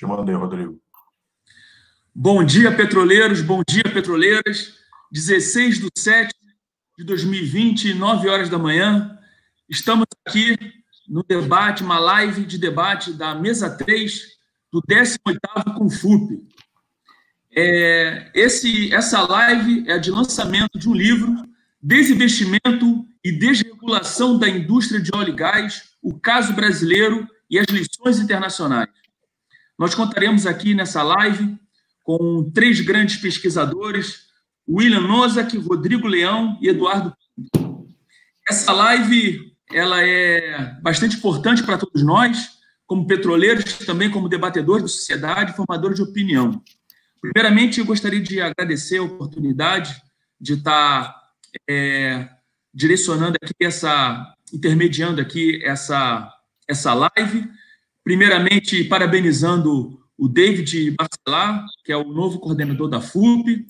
Te mandei, Rodrigo. Bom dia, petroleiros, bom dia, petroleiras. 16/7/2020, 9 horas da manhã. Estamos aqui no debate, uma live de debate da mesa 3 do 18º Confub. Essa live é de lançamento de um livro, Desinvestimento e Desregulação da Indústria de Óleo e Gás, o caso brasileiro e as lições internacionais. Nós contaremos aqui nessa live com 3 grandes pesquisadores, William Nozick, Rodrigo Leão e Eduardo Pinto. Essa live ela é bastante importante para todos nós, como petroleiros, também como debatedores da sociedade, formadores de opinião. Primeiramente, eu gostaria de agradecer a oportunidade de estar direcionando aqui intermediando aqui essa live. Primeiramente, parabenizando o David Barcelar, que é o novo coordenador da FUP,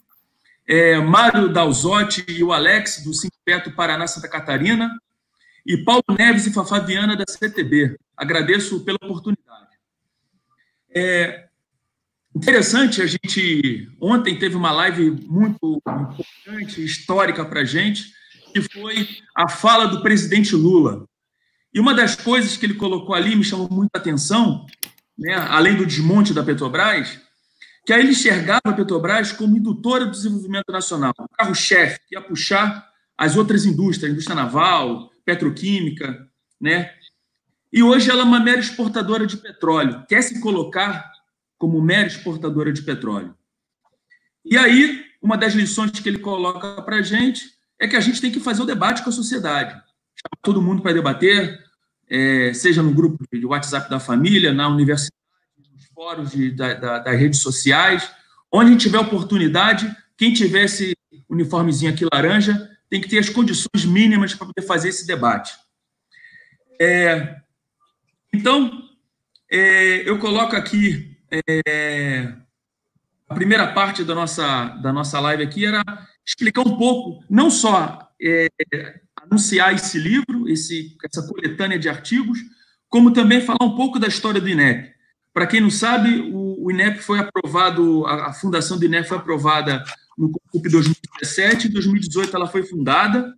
Mário Dalzotti e o Alex, do Sindicato Paraná Santa Catarina, e Paulo Neves e Fafá Viana, da CTB. Agradeço pela oportunidade. Interessante, a gente ontem teve uma live muito importante, histórica para a gente, que foi a fala do presidente Lula. E uma das coisas que ele colocou ali me chamou muita atenção, né, além do desmonte da Petrobras, que aí ele enxergava a Petrobras como indutora do desenvolvimento nacional, o carro-chefe, que ia puxar as outras indústrias, a indústria naval, petroquímica, né? E hoje ela é uma mera exportadora de petróleo, quer se colocar como mera exportadora de petróleo. E aí, uma das lições que ele coloca para a gente é que a gente tem que fazer o debate com a sociedade. Chamar todo mundo para debater, seja no grupo de WhatsApp da família, na universidade, nos fóruns das redes sociais, onde a gente tiver oportunidade, quem tiver esse uniformezinho aqui laranja tem que ter as condições mínimas para poder fazer esse debate. Então, eu coloco aqui a primeira parte da nossa live aqui era explicar um pouco, não só anunciar esse livro, essa coletânea de artigos, como também falar um pouco da história do INEP. Para quem não sabe, o INEP foi aprovado, a fundação do INEP foi aprovada no Confub 2017, em 2018 ela foi fundada,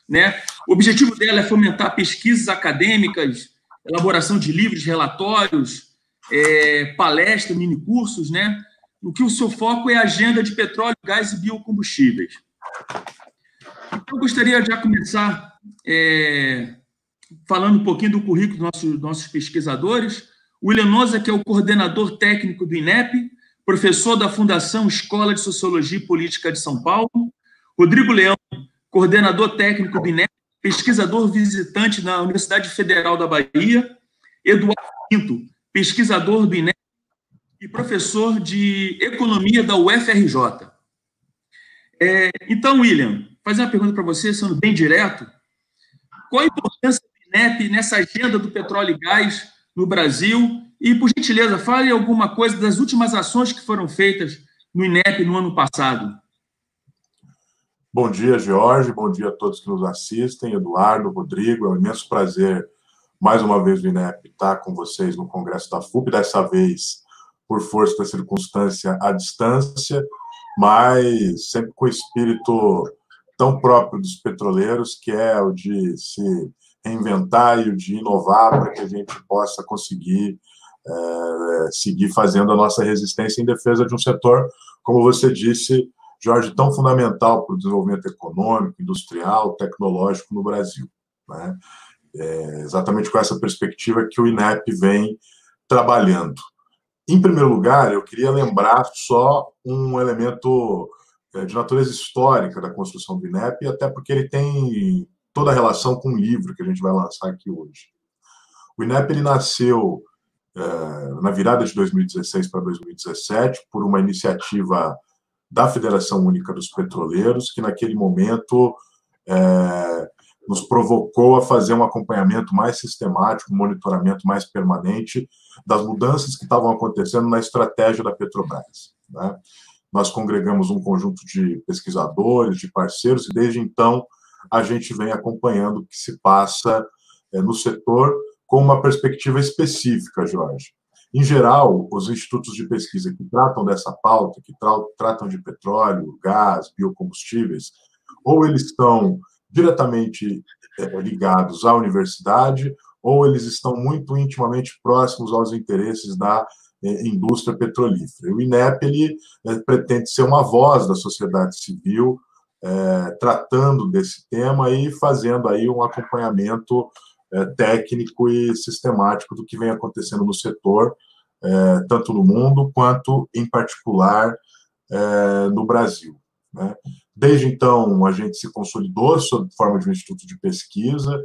né? O objetivo dela é fomentar pesquisas acadêmicas, elaboração de livros, relatórios, palestras, minicursos, né? No que o seu foco é a agenda de petróleo, gás e biocombustíveis. Eu gostaria de já começar falando um pouquinho do currículo dos nossos pesquisadores. O William Nozick, que é o coordenador técnico do INEP, professor da Fundação Escola de Sociologia e Política de São Paulo. Rodrigo Leão, coordenador técnico do INEP, pesquisador visitante na Universidade Federal da Bahia. Eduardo Pinto, pesquisador do INEP e professor de Economia da UFRJ. Então, William, fazer uma pergunta para você, sendo bem direto. Qual a importância do INEP nessa agenda do petróleo e gás no Brasil? E, por gentileza, fale alguma coisa das últimas ações que foram feitas no INEP no ano passado. Bom dia, Jorge. Bom dia a todos que nos assistem. Eduardo, Rodrigo, é um imenso prazer, mais uma vez, o INEP estar com vocês no Congresso da FUP, dessa vez, por força da circunstância, à distância, mas sempre com o espírito tão próprio dos petroleiros, que é o de se reinventar e o de inovar para que a gente possa conseguir seguir fazendo a nossa resistência em defesa de um setor, como você disse, Jorge, tão fundamental para o desenvolvimento econômico, industrial, tecnológico no Brasil, né? Exatamente com essa perspectiva que o INEP vem trabalhando. Em primeiro lugar, eu queria lembrar só um elemento de natureza histórica da construção do INEP, até porque ele tem toda a relação com o livro que a gente vai lançar aqui hoje. O INEP ele nasceu na virada de 2016 para 2017 por uma iniciativa da Federação Única dos Petroleiros, que naquele momento nos provocou a fazer um acompanhamento mais sistemático, um monitoramento mais permanente das mudanças que estavam acontecendo na estratégia da Petrobras, né? Nós congregamos um conjunto de pesquisadores, de parceiros, e desde então a gente vem acompanhando o que se passa no setor com uma perspectiva específica, Jorge. Em geral, os institutos de pesquisa que tratam dessa pauta, que tratam de petróleo, gás, biocombustíveis, ou eles estão diretamente ligados à universidade, ou eles estão muito intimamente próximos aos interesses da indústria petrolífera. E o INEP ele pretende ser uma voz da sociedade civil, tratando desse tema e fazendo aí um acompanhamento técnico e sistemático do que vem acontecendo no setor, tanto no mundo quanto, em particular, no Brasil, né? Desde então, a gente se consolidou sob forma de um instituto de pesquisa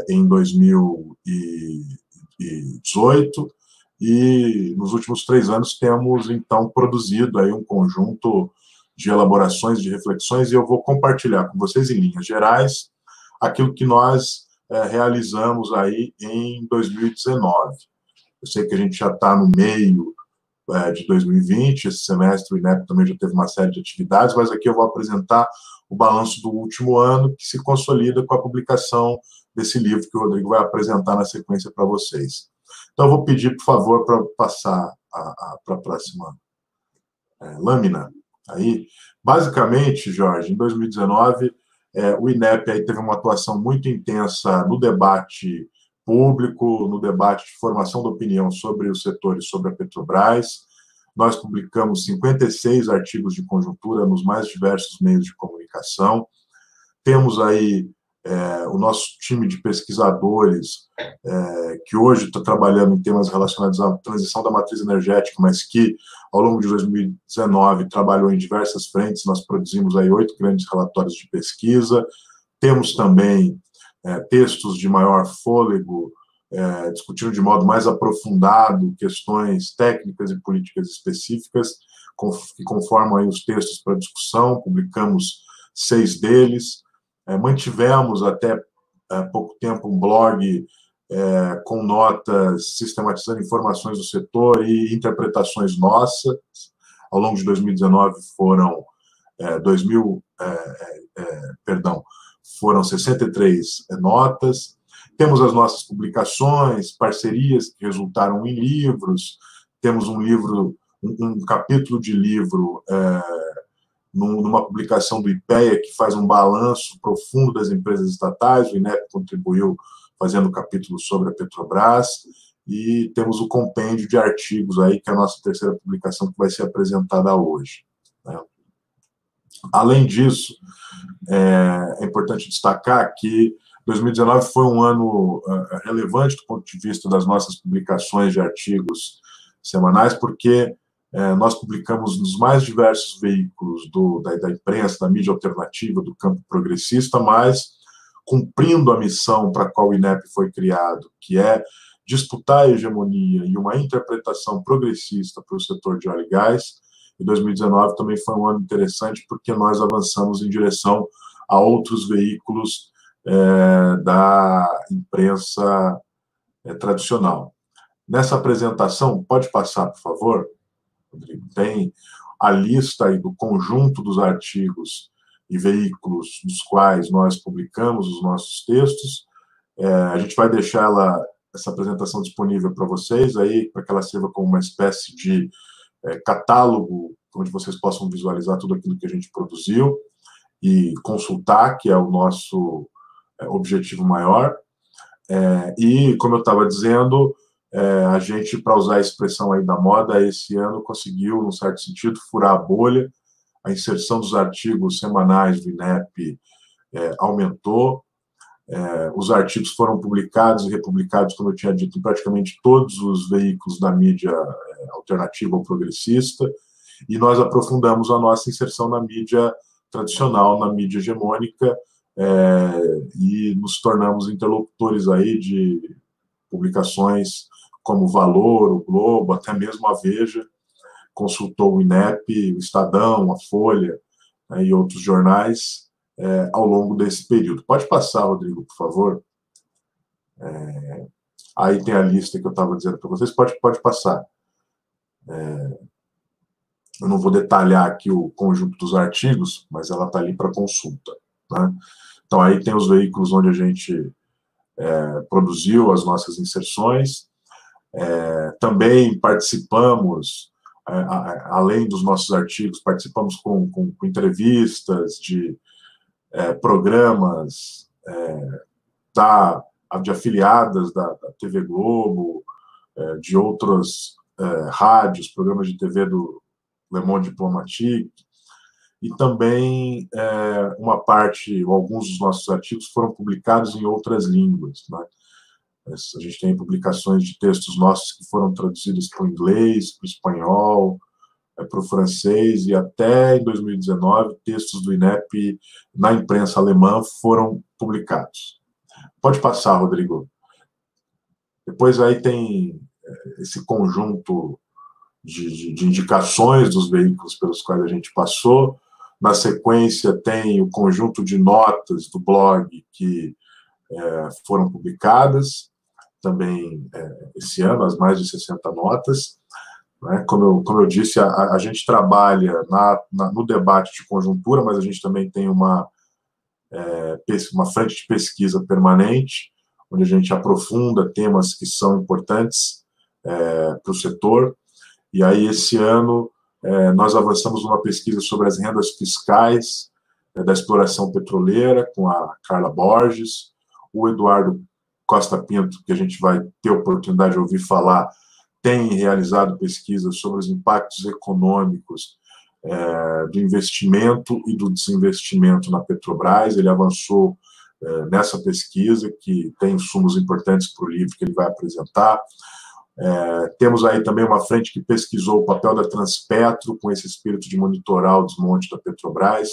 em 2018 e nos últimos 3 anos temos, então, produzido aí um conjunto de elaborações, de reflexões, e eu vou compartilhar com vocês, em linhas gerais, aquilo que nós realizamos aí em 2019. Eu sei que a gente já está no meio de 2020, esse semestre o INEP também já teve uma série de atividades, mas aqui eu vou apresentar o balanço do último ano, que se consolida com a publicação desse livro que o Rodrigo vai apresentar na sequência para vocês. Então, eu vou pedir, por favor, para passar para a próxima lâmina. Aí, basicamente, Jorge, em 2019, o INEP aí teve uma atuação muito intensa no debate público, no debate de formação da opinião sobre o setor e sobre a Petrobras. Nós publicamos 56 artigos de conjuntura nos mais diversos meios de comunicação. Temos aí o nosso time de pesquisadores, que hoje está trabalhando em temas relacionados à transição da matriz energética, mas que, ao longo de 2019, trabalhou em diversas frentes. Nós produzimos aí 8 grandes relatórios de pesquisa. Temos também textos de maior fôlego, discutindo de modo mais aprofundado questões técnicas e políticas específicas, que conformam aí os textos para discussão. Publicamos 6 deles. Mantivemos até pouco tempo um blog com notas sistematizando informações do setor e interpretações nossas. Ao longo de 2019 foram 63 notas. Temos as nossas publicações, parcerias que resultaram em livros. Temos um capítulo de livro numa publicação do IPEA, que faz um balanço profundo das empresas estatais. O INEP contribuiu fazendo um capítulo sobre a Petrobras, e temos o compêndio de artigos aí, que é a nossa terceira publicação, que vai ser apresentada hoje, né? Além disso, é importante destacar que 2019 foi um ano relevante do ponto de vista das nossas publicações de artigos semanais, porque nós publicamos nos mais diversos veículos da imprensa, da mídia alternativa, do campo progressista, mas cumprindo a missão para a qual o INEP foi criado, que é disputar a hegemonia e uma interpretação progressista para o setor de óleo e gás. E 2019 também foi um ano interessante, porque nós avançamos em direção a outros veículos da imprensa tradicional. Nessa apresentação, pode passar, por favor, Rodrigo, tem a lista aí do conjunto dos artigos e veículos dos quais nós publicamos os nossos textos. A gente vai deixar essa apresentação disponível para vocês, aí, para que ela sirva como uma espécie de catálogo, onde vocês possam visualizar tudo aquilo que a gente produziu e consultar, que é o nosso objetivo maior. E, como eu estava dizendo, a gente, para usar a expressão aí da moda, esse ano conseguiu, num certo sentido, furar a bolha. A inserção dos artigos semanais do INEP aumentou. Os artigos foram publicados e republicados, como eu tinha dito, em praticamente todos os veículos da mídia alternativa ou progressista, e nós aprofundamos a nossa inserção na mídia tradicional, na mídia hegemônica, e nos tornamos interlocutores aí de publicações como o Valor, o Globo, até mesmo a Veja, consultou o INEP, o Estadão, a Folha, e outros jornais ao longo desse período. Pode passar, Rodrigo, por favor. Aí tem a lista que eu estava dizendo para vocês. Pode passar. Eu não vou detalhar aqui o conjunto dos artigos, mas ela está ali para consulta, né? Então, aí tem os veículos onde a gente produziu as nossas inserções. Também participamos, além dos nossos artigos, participamos com entrevistas de programas de afiliadas da TV Globo, de outras rádios, programas de TV do Le Monde Diplomatique, e também uma parte, ou alguns dos nossos artigos foram publicados em outras línguas, né? A gente tem publicações de textos nossos que foram traduzidos para o inglês, para o espanhol, para o francês, e até em 2019, textos do INEP na imprensa alemã foram publicados. Pode passar, Rodrigo. Depois aí tem esse conjunto de indicações dos veículos pelos quais a gente passou. Na sequência, tem o conjunto de notas do blog que foram publicadas, também esse ano, as mais de 60 notas. Né? Como eu disse, a gente trabalha no debate de conjuntura, mas a gente também tem uma frente de pesquisa permanente, onde a gente aprofunda temas que são importantes para o setor. E aí, esse ano, nós avançamos numa pesquisa sobre as rendas fiscais da exploração petroleira, com a Carla Borges, o Eduardo Costa Pinto, que a gente vai ter oportunidade de ouvir falar, tem realizado pesquisas sobre os impactos econômicos do investimento e do desinvestimento na Petrobras. Ele avançou nessa pesquisa, que tem insumos importantes para o livro que ele vai apresentar. Temos aí também uma frente que pesquisou o papel da Transpetro, com esse espírito de monitorar o desmonte da Petrobras.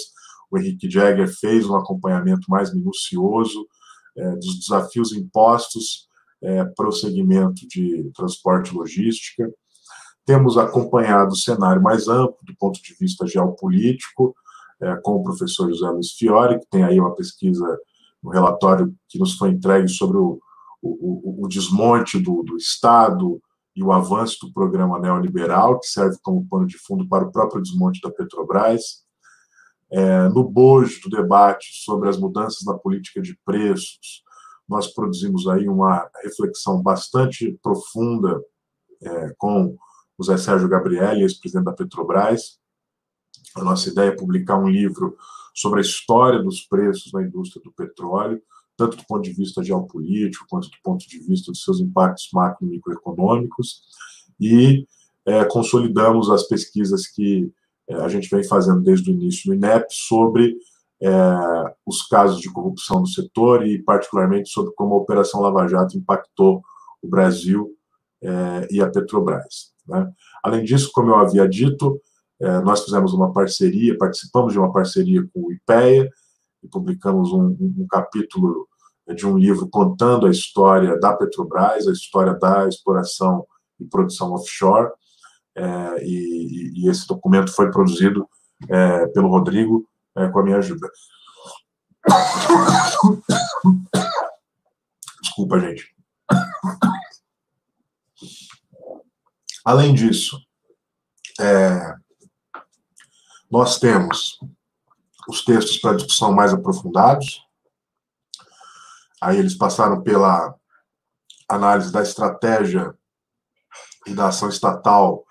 O Henrique Jäger fez um acompanhamento mais minucioso dos desafios impostos para o segmento de transporte e logística. Temos acompanhado o cenário mais amplo do ponto de vista geopolítico, com o professor José Luiz Fiori, que tem aí uma pesquisa, um relatório que nos foi entregue sobre o desmonte do Estado e o avanço do programa neoliberal, que serve como pano de fundo para o próprio desmonte da Petrobras. No bojo do debate sobre as mudanças na política de preços, nós produzimos aí uma reflexão bastante profunda com o Zé Sérgio Gabrielli, ex-presidente da Petrobras. A nossa ideia é publicar um livro sobre a história dos preços na indústria do petróleo, tanto do ponto de vista geopolítico, quanto do ponto de vista dos seus impactos macro e microeconômicos, e consolidamos as pesquisas que a gente vem fazendo desde o início no INEP sobre os casos de corrupção no setor e, particularmente, sobre como a Operação Lava Jato impactou o Brasil e a Petrobras. Né? Além disso, como eu havia dito, nós fizemos uma parceria, participamos de uma parceria com o IPEA, e publicamos um capítulo de um livro contando a história da Petrobras, a história da exploração e produção offshore, e esse documento foi produzido pelo Rodrigo com a minha ajuda. Desculpa, gente. Além disso, nós temos os textos para discussão mais aprofundados. Aí eles passaram pela análise da estratégia e da ação estatal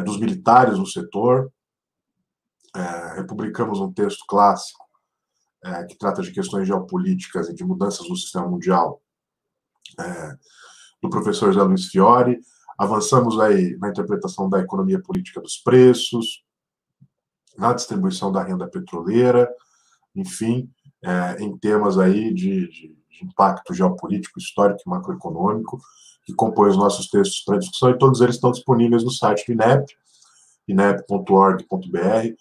dos militares no setor. Republicamos um texto clássico que trata de questões geopolíticas e de mudanças no sistema mundial, do professor José Luiz Fiori. Avançamos aí na interpretação da economia política dos preços, na distribuição da renda petroleira, enfim, em temas aí de impacto geopolítico, histórico e macroeconômico, que compõem os nossos textos para discussão, e todos eles estão disponíveis no site do INEP, inep.org.br.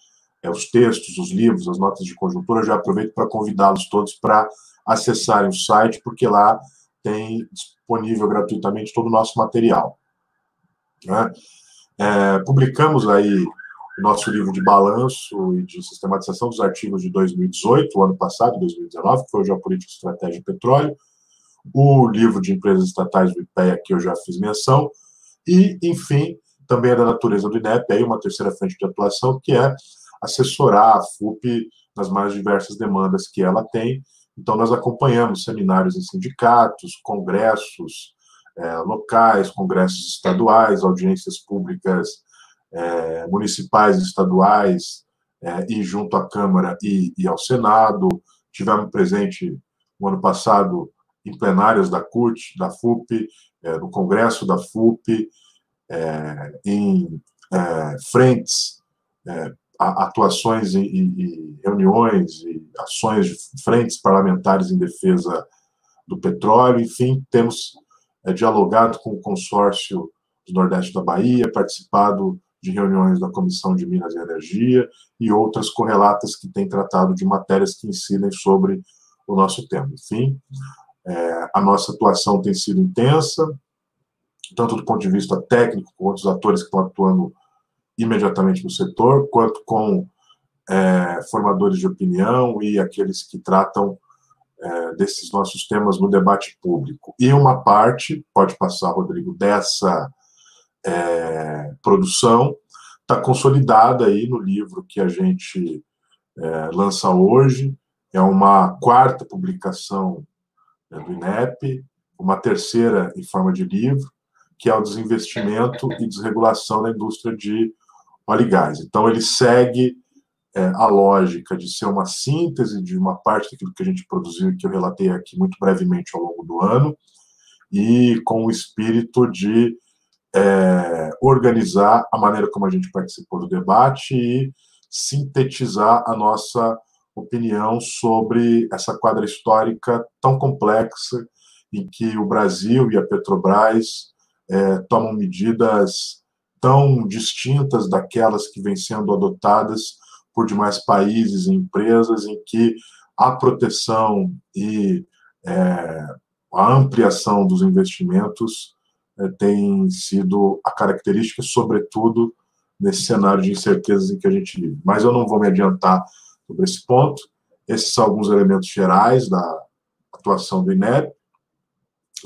Os textos, os livros, as notas de conjuntura. Eu já aproveito para convidá-los todos para acessarem o site, porque lá tem disponível gratuitamente todo o nosso material. Né? Publicamos aí o nosso livro de balanço e de sistematização dos artigos de 2018, o ano passado, 2019, que foi o Geopolítica e Estratégia de Petróleo, o livro de empresas estatais do IPEA, que eu já fiz menção, e, enfim, também é da natureza do INEP, aí uma terceira frente de atuação, que é assessorar a FUP nas mais diversas demandas que ela tem. Então, nós acompanhamos seminários em sindicatos, congressos, locais, congressos estaduais, audiências públicas municipais e estaduais, e junto à Câmara e ao Senado. Tivemos presente no ano passado em plenárias da CUT, da FUP, no Congresso da FUP, em frentes, atuações e reuniões e ações de frentes parlamentares em defesa do petróleo. Enfim, temos dialogado com o consórcio do Nordeste da Bahia, participado de reuniões da Comissão de Minas e Energia e outras correlatas que têm tratado de matérias que incidem sobre o nosso tema. Enfim, a nossa atuação tem sido intensa, tanto do ponto de vista técnico, com outros atores que estão atuando imediatamente no setor, quanto com formadores de opinião e aqueles que tratam desses nossos temas no debate público. E uma parte, pode passar, Rodrigo, dessa produção está consolidada aí no livro que a gente lança hoje. É uma quarta publicação do INEP, uma terceira em forma de livro, que é o desinvestimento e desregulação da indústria de óleo e gás. Então, ele segue a lógica de ser uma síntese de uma parte daquilo que a gente produziu e que eu relatei aqui muito brevemente ao longo do ano, e com o espírito de organizar a maneira como a gente participou do debate e sintetizar a nossa opinião sobre essa quadra histórica tão complexa em que o Brasil e a Petrobras tomam medidas tão distintas daquelas que vêm sendo adotadas por demais países e empresas, em que a proteção e a ampliação dos investimentos tem sido a característica, sobretudo nesse cenário de incertezas em que a gente vive. Mas eu não vou me adiantar sobre esse ponto. Esses são alguns elementos gerais da atuação do INEP.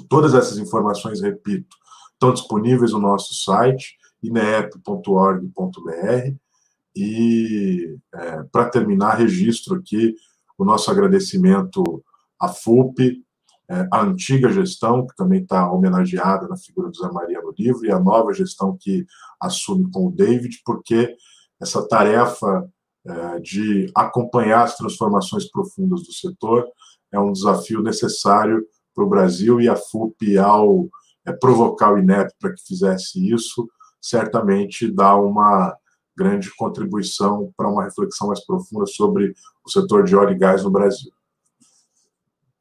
Todas essas informações, repito, estão disponíveis no nosso site, inep.org.br. E, para terminar, registro aqui o nosso agradecimento à FUP, a antiga gestão, que também está homenageada na figura do Zé Maria no livro, e a nova gestão que assume com o David, porque essa tarefa de acompanhar as transformações profundas do setor é um desafio necessário para o Brasil, e a FUP, ao provocar o INEP para que fizesse isso, certamente dá uma grande contribuição para uma reflexão mais profunda sobre o setor de óleo e gás no Brasil.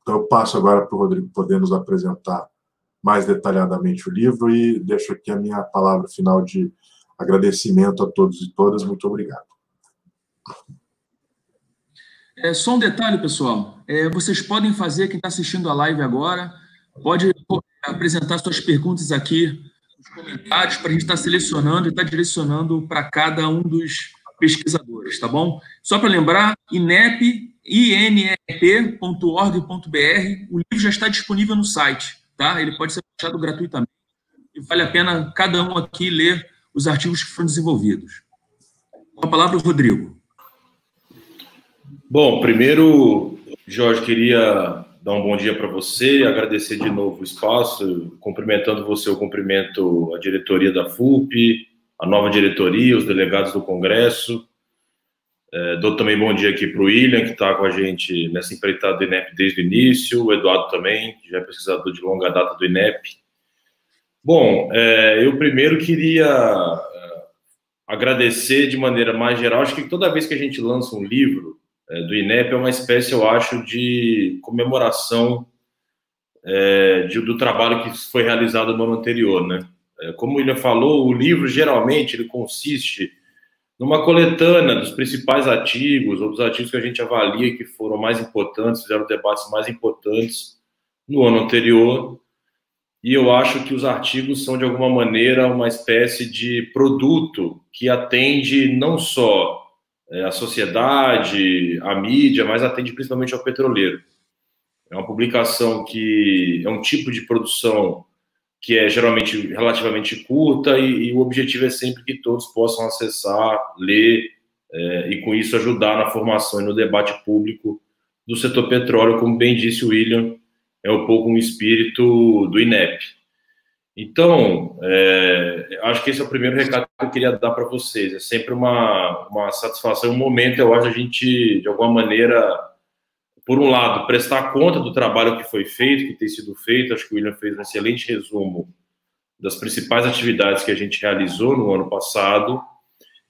Então, eu passo agora para o Rodrigo poder nos apresentar mais detalhadamente o livro e deixo aqui a minha palavra final de agradecimento a todos e todas. Muito obrigado. Só um detalhe, pessoal. Vocês podem fazer, quem está assistindo a live agora, pode apresentar suas perguntas aqui nos comentários para a gente estar selecionando e estar direcionando para cada um dos pesquisadores, tá bom? Só para lembrar, inep.org.br, o livro já está disponível no site, tá? Ele pode ser baixado gratuitamente e vale a pena cada um aqui ler os artigos que foram desenvolvidos. Com a palavra, Rodrigo. Bom, primeiro, Jorge, queria dar um bom dia para você, agradecer de novo o espaço, cumprimentando você, eu cumprimento a diretoria da FUP, a nova diretoria, os delegados do Congresso. Dou também bom dia aqui para o William, que está com a gente nessa empreitada do INEP desde o início, o Eduardo também, que já é pesquisador de longa data do INEP. Bom, eu primeiro queria agradecer de maneira mais geral. Acho que toda vez que a gente lança um livro do INEP é uma espécie, eu acho, de comemoração do trabalho que foi realizado no ano anterior, né? Como o William falou, o livro geralmente ele consiste numa coletânea dos principais artigos, ou dos artigos que a gente avalia que foram mais importantes, fizeram debates mais importantes no ano anterior, e eu acho que os artigos são, de alguma maneira, uma espécie de produto que atende não só a sociedade, a mídia, mas atende principalmente ao petroleiro. É uma publicação que é um tipo de produção que é geralmente relativamente curta e o objetivo é sempre que todos possam acessar, ler e com isso ajudar na formação e no debate público do setor petróleo, como bem disse o William, é um pouco um espírito do INEP. Então, acho que esse é o primeiro recado que eu queria dar para vocês. É sempre uma satisfação, um momento, eu acho, a gente, de alguma maneira, por um lado, prestar conta do trabalho que foi feito, que tem sido feito. Acho que o William fez um excelente resumo das principais atividades que a gente realizou no ano passado.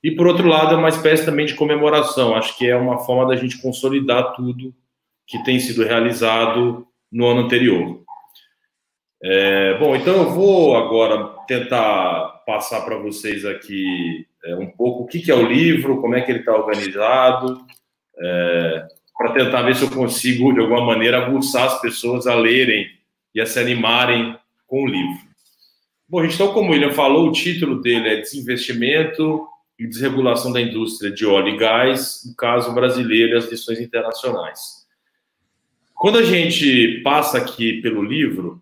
E, por outro lado, é uma espécie também de comemoração. Acho que é uma forma da gente consolidar tudo que tem sido realizado no ano anterior. Bom, então eu vou agora tentar passar para vocês aqui um pouco o que é o livro, como é que ele está organizado, para tentar ver se eu consigo, de alguma maneira, aguçar as pessoas a lerem e a se animarem com o livro. Bom, gente, então, como o William falou, o título dele é Desinvestimento e Desregulação da Indústria de Óleo e Gás, o caso brasileiro e as lições internacionais. Quando a gente passa aqui pelo livro,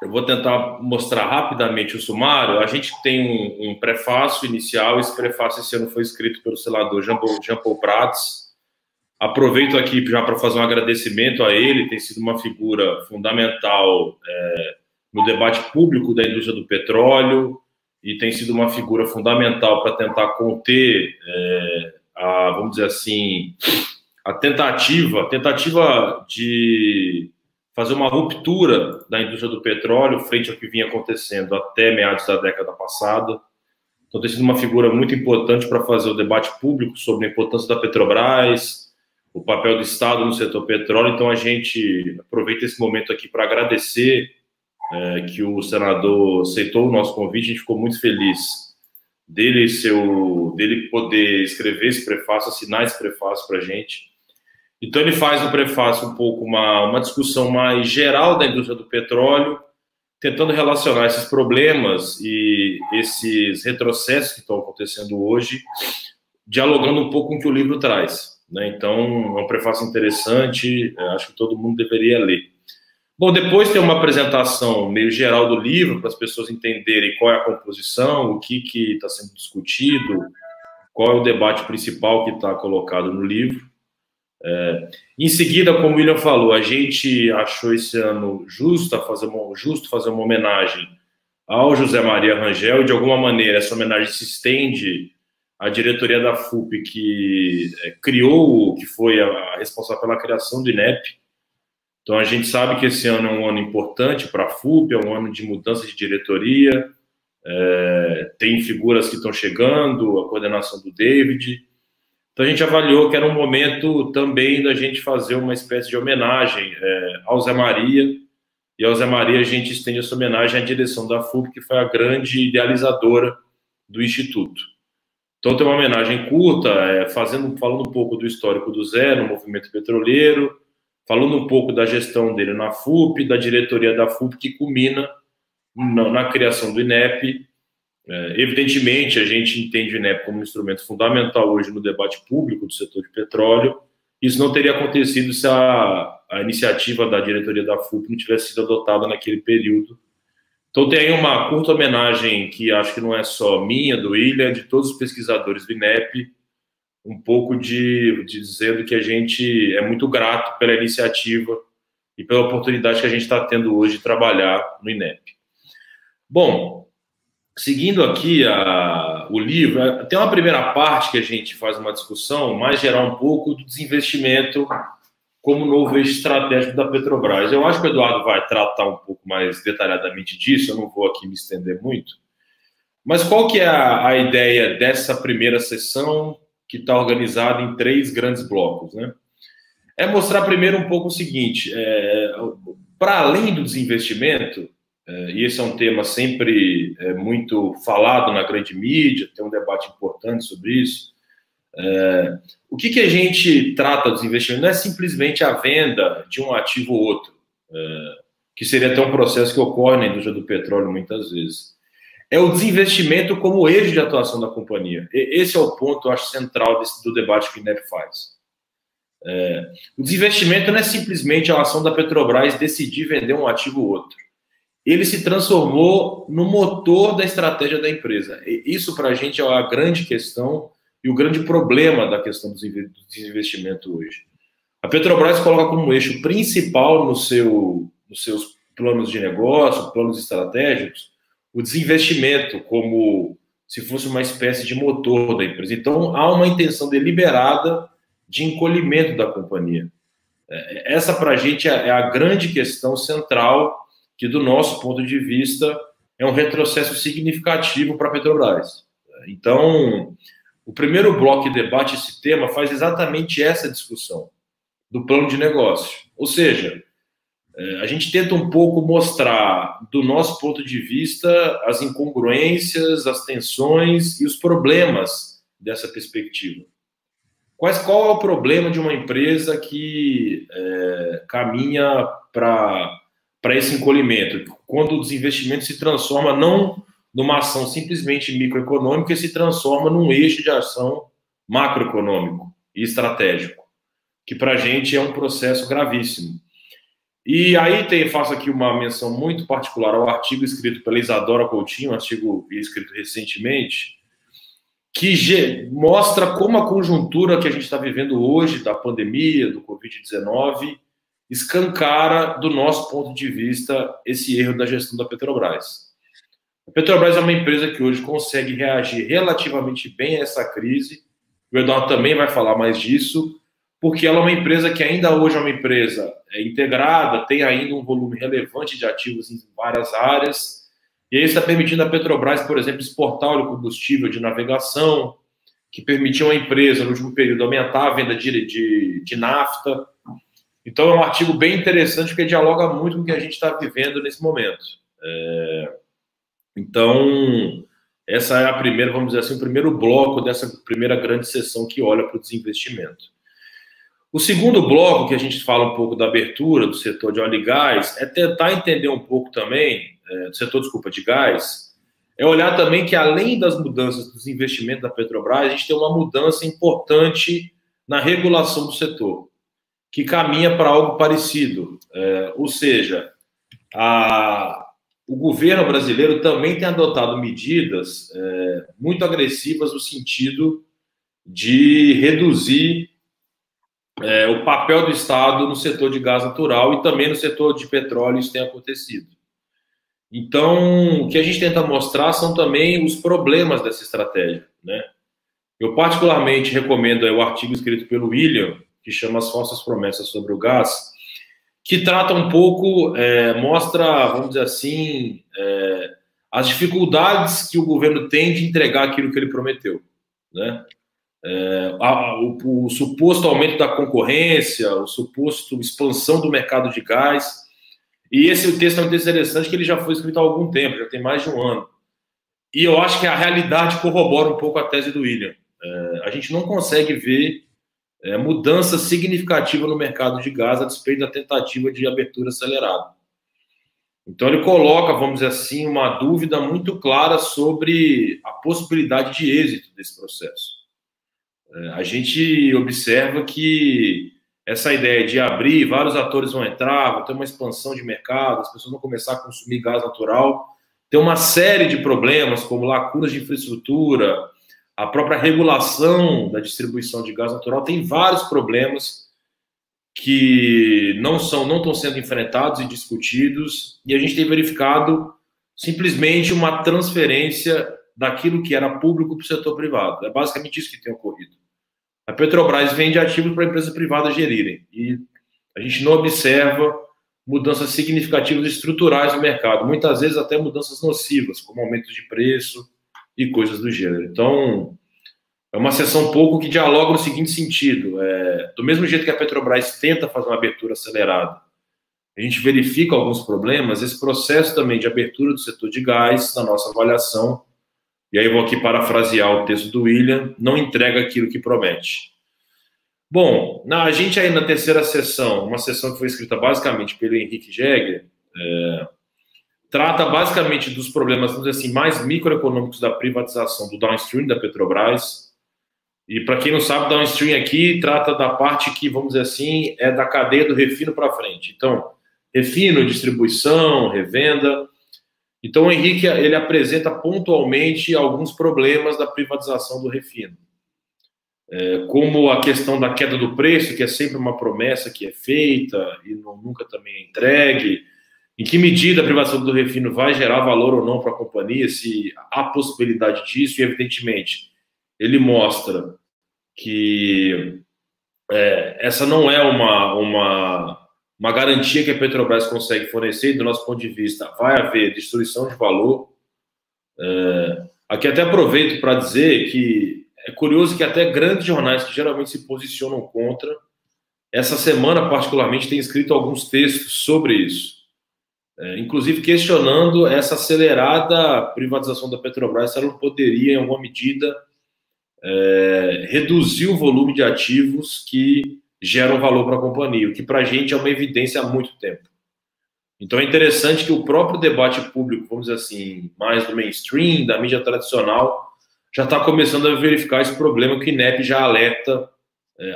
eu vou tentar mostrar rapidamente o sumário. A gente tem um prefácio inicial. Esse prefácio esse ano foi escrito pelo senador Jean Paul Prats. Aproveito aqui já para fazer um agradecimento a ele. Tem sido uma figura fundamental no debate público da indústria do petróleo e tem sido uma figura fundamental para tentar conter, vamos dizer assim, a tentativa de fazer uma ruptura da indústria do petróleo frente ao que vinha acontecendo até meados da década passada. Então, tem sido uma figura muito importante para fazer o debate público sobre a importância da Petrobras, o papel do Estado no setor petróleo. Então, a gente aproveita esse momento aqui para agradecer que o senador aceitou o nosso convite. A gente ficou muito feliz dele poder escrever esse prefácio, assinar esse prefácio para a gente. Então, ele faz no prefácio um pouco uma discussão mais geral da indústria do petróleo, tentando relacionar esses problemas e esses retrocessos que estão acontecendo hoje, dialogando um pouco com o que o livro traz, né? Então, é um prefácio interessante, acho que todo mundo deveria ler. Bom, depois tem uma apresentação meio geral do livro, para as pessoas entenderem qual é a composição, o que está sendo discutido, qual é o debate principal que está colocado no livro. Em seguida, como o William falou, a gente achou esse ano justo fazer uma homenagem ao José Maria Rangel, e de alguma maneira essa homenagem se estende à diretoria da FUP, que que foi a responsável pela criação do INEP. Então, a gente sabe que esse ano é um ano importante para a FUP, é um ano de mudança de diretoria, tem figuras que estão chegando, a coordenação do David. Então, a gente avaliou que era um momento também da gente fazer uma espécie de homenagem ao Zé Maria, e ao Zé Maria a gente estende essa homenagem à direção da FUP, que foi a grande idealizadora do Instituto. Então, tem uma homenagem curta, falando um pouco do histórico do Zé no movimento petroleiro, falando um pouco da gestão dele na FUP, da diretoria da FUP, que culmina na criação do INEP. Evidentemente, a gente entende o INEP como um instrumento fundamental hoje no debate público do setor de petróleo. Isso não teria acontecido se a iniciativa da diretoria da FUP não tivesse sido adotada naquele período. Então, tem aí uma curta homenagem que acho que não é só minha, do William, de todos os pesquisadores do INEP, um pouco de dizendo que a gente é muito grato pela iniciativa e pela oportunidade que a gente está tendo hoje de trabalhar no INEP. Bom, seguindo aqui o livro, tem uma primeira parte que a gente faz uma discussão mais geral um pouco do desinvestimento como novo eixo estratégico da Petrobras. Eu acho que o Eduardo vai tratar um pouco mais detalhadamente disso, eu não vou aqui me estender muito. Mas qual que é a ideia dessa primeira sessão, que está organizada em 3 grandes blocos, né? É mostrar primeiro um pouco o seguinte, para além do desinvestimento, e esse é um tema sempre muito falado na grande mídia, tem um debate importante sobre isso, o que a gente trata dos investimentos não é simplesmente a venda de um ativo ou outro, que seria até um processo que ocorre na indústria do petróleo muitas vezes. É o desinvestimento como eixo de atuação da companhia. Esse é o ponto, eu acho, central do debate que o INEP faz. O desinvestimento não é simplesmente a ação da Petrobras decidir vender um ativo ou outro. Ele se transformou no motor da estratégia da empresa. Isso, para a gente, é a grande questão e o grande problema da questão do desinvestimento hoje. A Petrobras coloca como eixo principal nos seus planos de negócio, planos estratégicos, o desinvestimento como se fosse uma espécie de motor da empresa. Então, há uma intenção deliberada de encolhimento da companhia. Essa, para a gente, é a grande questão central, que, do nosso ponto de vista, é um retrocesso significativo para a Petrobras. Então, o primeiro bloco que debate esse tema faz exatamente essa discussão do plano de negócio. Ou seja, a gente tenta um pouco mostrar, do nosso ponto de vista, as incongruências, as tensões e os problemas dessa perspectiva. Qual é o problema de uma empresa que caminha para esse encolhimento? Quando o desinvestimento se transforma não numa ação simplesmente microeconômica, e se transforma num eixo de ação macroeconômico e estratégico, que para a gente é um processo gravíssimo. E aí faço aqui uma menção muito particular ao artigo escrito pela Isadora Coutinho, um artigo escrito recentemente, que mostra como a conjuntura que a gente está vivendo hoje, da pandemia, do Covid-19, escancara, do nosso ponto de vista, esse erro da gestão da Petrobras. A Petrobras é uma empresa que hoje consegue reagir relativamente bem a essa crise. O Eduardo também vai falar mais disso, porque ela é uma empresa que ainda hoje é uma empresa integrada, tem ainda um volume relevante de ativos em várias áreas, e aí está permitindo a Petrobras, por exemplo, exportar óleo combustível de navegação, que permitiu à empresa, no último período, aumentar a venda de nafta. Então, é um artigo bem interessante, porque dialoga muito com o que a gente está vivendo nesse momento. Então, essa é a primeira, vamos dizer assim, o primeiro bloco dessa primeira grande sessão que olha para o desinvestimento. O segundo bloco, que a gente fala um pouco da abertura do setor de óleo e gás, é tentar entender um pouco também, do setor, de gás, é olhar também que, além das mudanças dos investimentos da Petrobras, a gente tem uma mudança importante na regulação do setor, que caminha para algo parecido. Ou seja, o governo brasileiro também tem adotado medidas muito agressivas no sentido de reduzir o papel do Estado no setor de gás natural e também no setor de petróleo. Isso tem acontecido. Então, o que a gente tenta mostrar são também os problemas dessa estratégia, né? Eu particularmente recomendo o artigo escrito pelo William, que chama As Falsas Promessas sobre o Gás, que trata um pouco, mostra, vamos dizer assim, as dificuldades que o governo tem de entregar aquilo que ele prometeu, né? O suposto aumento da concorrência, o suposto expansão do mercado de gás. E esse texto é um texto interessante, que ele já foi escrito há algum tempo, já tem mais de um ano. E eu acho que a realidade corrobora um pouco a tese do William. A gente não consegue ver mudança significativa no mercado de gás a despeito da tentativa de abertura acelerada. Então ele coloca, vamos dizer assim, uma dúvida muito clara sobre a possibilidade de êxito desse processo. A gente observa que essa ideia de abrir, vários atores vão entrar, vai ter uma expansão de mercado, as pessoas vão começar a consumir gás natural, tem uma série de problemas, como lacunas de infraestrutura, a própria regulação da distribuição de gás natural, tem vários problemas que não estão sendo enfrentados e discutidos, e a gente tem verificado simplesmente uma transferência daquilo que era público para o setor privado. É basicamente isso que tem ocorrido. A Petrobras vende ativos para empresas privadas gerirem, e a gente não observa mudanças significativas estruturais no mercado, muitas vezes até mudanças nocivas, como aumento de preço e coisas do gênero. Então, é uma sessão pouco que dialoga no seguinte sentido: do mesmo jeito que a Petrobras tenta fazer uma abertura acelerada, a gente verifica alguns problemas, esse processo também de abertura do setor de gás, na nossa avaliação, e aí vou aqui parafrasear o texto do William, não entrega aquilo que promete. Bom, a gente aí na terceira sessão, uma sessão que foi escrita basicamente pelo Henrique Jäger, trata basicamente dos problemas, vamos dizer assim, mais microeconômicos da privatização do downstream da Petrobras. E para quem não sabe, downstream aqui trata da parte que, vamos dizer assim, é da cadeia do refino para frente. Então, refino, distribuição, revenda. Então, o Henrique, ele apresenta pontualmente alguns problemas da privatização do refino. Como a questão da queda do preço, que é sempre uma promessa que é feita e nunca também é entregue, Em que medida a privatização do refino vai gerar valor ou não para a companhia, se há possibilidade disso, e evidentemente ele mostra que essa não é uma garantia que a Petrobras consegue fornecer, e do nosso ponto de vista vai haver destruição de valor. Aqui até aproveito para dizer que é curioso que até grandes jornais que geralmente se posicionam contra, essa semana particularmente tem escrito alguns textos sobre isso, inclusive questionando essa acelerada privatização da Petrobras, se ela não poderia, em alguma medida, reduzir o volume de ativos que geram valor para a companhia, o que para a gente é uma evidência há muito tempo. Então é interessante que o próprio debate público, vamos dizer assim, mais do mainstream, da mídia tradicional, já está começando a verificar esse problema que o INEP já alerta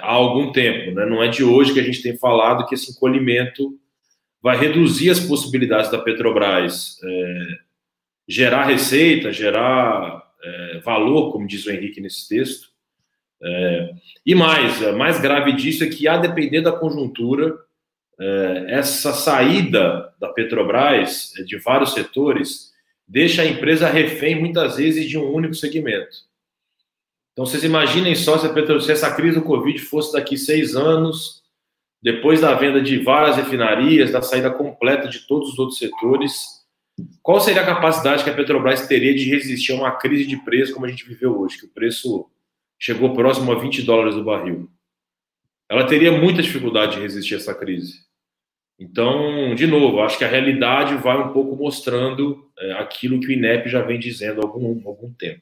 há algum tempo, né? Não é de hoje que a gente tem falado que esse encolhimento vai reduzir as possibilidades da Petrobras gerar receita, gerar valor, como diz o Henrique nesse texto. E mais grave disso é que, a depender da conjuntura, essa saída da Petrobras de vários setores deixa a empresa refém, muitas vezes, de um único segmento. Então, vocês imaginem só se essa crise do Covid fosse daqui 6 anos, depois da venda de várias refinarias, da saída completa de todos os outros setores, qual seria a capacidade que a Petrobras teria de resistir a uma crise de preço como a gente viveu hoje, que o preço chegou próximo a $20 o barril? Ela teria muita dificuldade de resistir a essa crise. Então, de novo, acho que a realidade vai um pouco mostrando aquilo que o INEP já vem dizendo há algum tempo.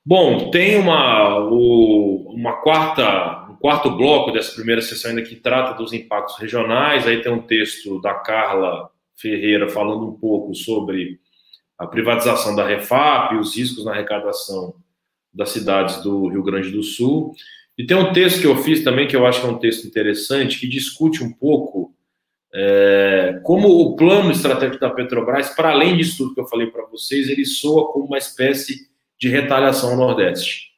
Bom, tem um quarto bloco dessa primeira sessão ainda que trata dos impactos regionais. Aí tem um texto da Carla Ferreira falando um pouco sobre a privatização da Refap e os riscos na arrecadação das cidades do Rio Grande do Sul. E tem um texto que eu fiz também, que eu acho que é um texto interessante, que discute um pouco como o plano estratégico da Petrobras, para além disso tudo que eu falei para vocês, ele soa como uma espécie de retaliação ao Nordeste.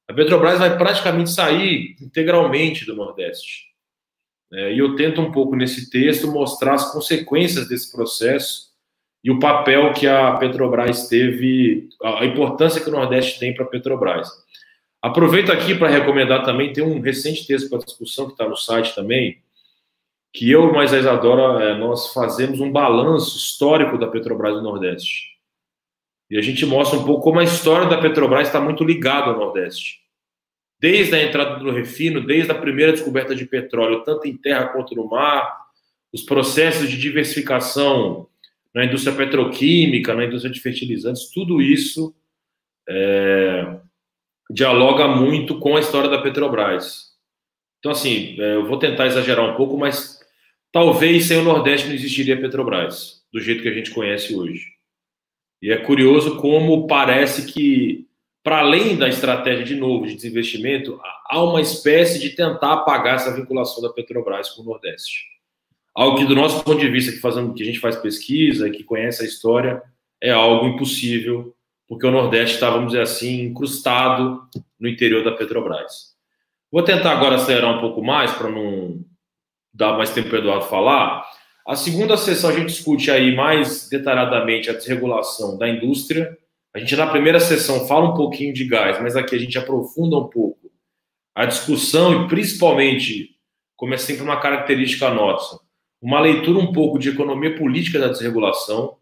A Petrobras vai praticamente sair integralmente do Nordeste. E eu tento um pouco nesse texto mostrar as consequências desse processo e o papel que a Petrobras teve, a importância que o Nordeste tem para a Petrobras. Aproveito aqui para recomendar também, tem um recente texto para discussão que está no site também, que eu mais a Isadora, nós fazemos um balanço histórico da Petrobras no Nordeste. E a gente mostra um pouco como a história da Petrobras está muito ligada ao Nordeste. Desde a entrada do refino, desde a primeira descoberta de petróleo, tanto em terra quanto no mar, os processos de diversificação na indústria petroquímica, na indústria de fertilizantes, tudo isso dialoga muito com a história da Petrobras. Então, assim, eu vou tentar exagerar um pouco, mas talvez sem o Nordeste não existiria a Petrobras, do jeito que a gente conhece hoje. E é curioso como parece que, para além da estratégia, de novo, de desinvestimento, há uma espécie de tentar apagar essa vinculação da Petrobras com o Nordeste. Algo que, do nosso ponto de vista, que a gente faz pesquisa e que conhece a história, é algo impossível, porque o Nordeste está, vamos dizer assim, incrustado no interior da Petrobras. Vou tentar agora acelerar um pouco mais, para não dar mais tempo para o Eduardo falar. A segunda sessão a gente discute aí mais detalhadamente a desregulação da indústria. A gente na primeira sessão fala um pouquinho de gás, mas aqui a gente aprofunda um pouco a discussão e principalmente, como é sempre uma característica nossa, uma leitura um pouco de economia política da desregulação.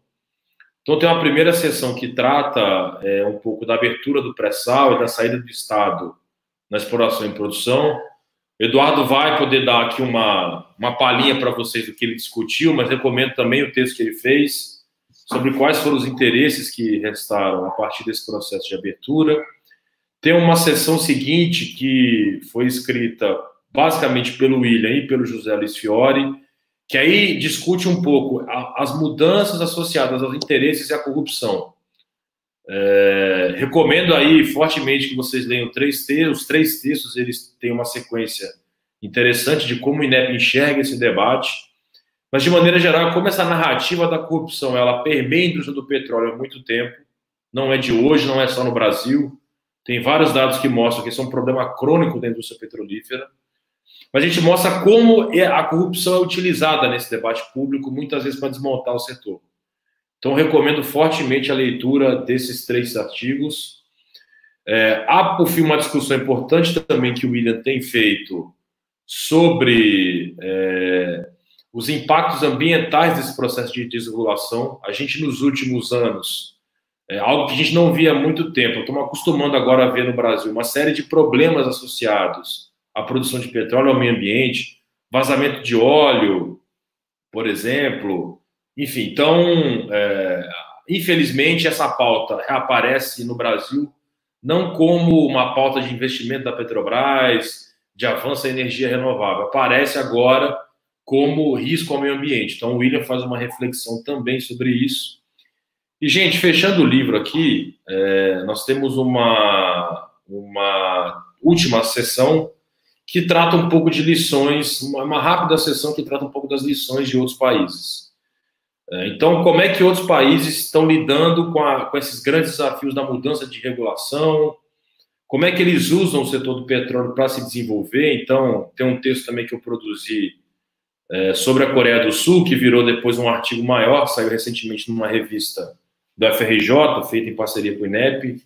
Então tem uma primeira sessão que trata um pouco da abertura do pré-sal e da saída do Estado na exploração e produção. Eduardo vai poder dar aqui uma palhinha para vocês do que ele discutiu, mas recomendo também o texto que ele fez sobre quais foram os interesses que restaram a partir desse processo de abertura. Tem uma sessão seguinte que foi escrita basicamente pelo William e pelo José Luiz Fiore, que aí discute um pouco as mudanças associadas aos interesses e à corrupção. Recomendo aí fortemente que vocês leiam os 3 textos, eles têm uma sequência interessante de como o INEP enxerga esse debate, mas de maneira geral, como essa narrativa da corrupção, ela permeia a indústria do petróleo há muito tempo, não é de hoje, não é só no Brasil, tem vários dados que mostram que isso é um problema crônico da indústria petrolífera, Mas a gente mostra como a corrupção é utilizada nesse debate público, muitas vezes para desmontar o setor. Então, recomendo fortemente a leitura desses 3 artigos. Há, por fim, uma discussão importante também que o William tem feito sobre os impactos ambientais desse processo de desregulação. A gente, nos últimos anos, algo que a gente não via há muito tempo, estamos acostumando agora a ver no Brasil uma série de problemas associados à produção de petróleo ao meio ambiente, vazamento de óleo, por exemplo. Enfim, então, infelizmente, essa pauta reaparece no Brasil não como uma pauta de investimento da Petrobras, de avanço em energia renovável. Aparece agora como risco ao meio ambiente. Então, o William faz uma reflexão também sobre isso. E, gente, fechando o livro aqui, nós temos uma última sessão que trata um pouco de lições, uma rápida sessão que trata um pouco das lições de outros países. Então, como é que outros países estão lidando com esses grandes desafios da mudança de regulação? Como é que eles usam o setor do petróleo para se desenvolver? Então, tem um texto também que eu produzi sobre a Coreia do Sul, que virou depois um artigo maior, que saiu recentemente numa revista do FRJ, feita em parceria com o INEP,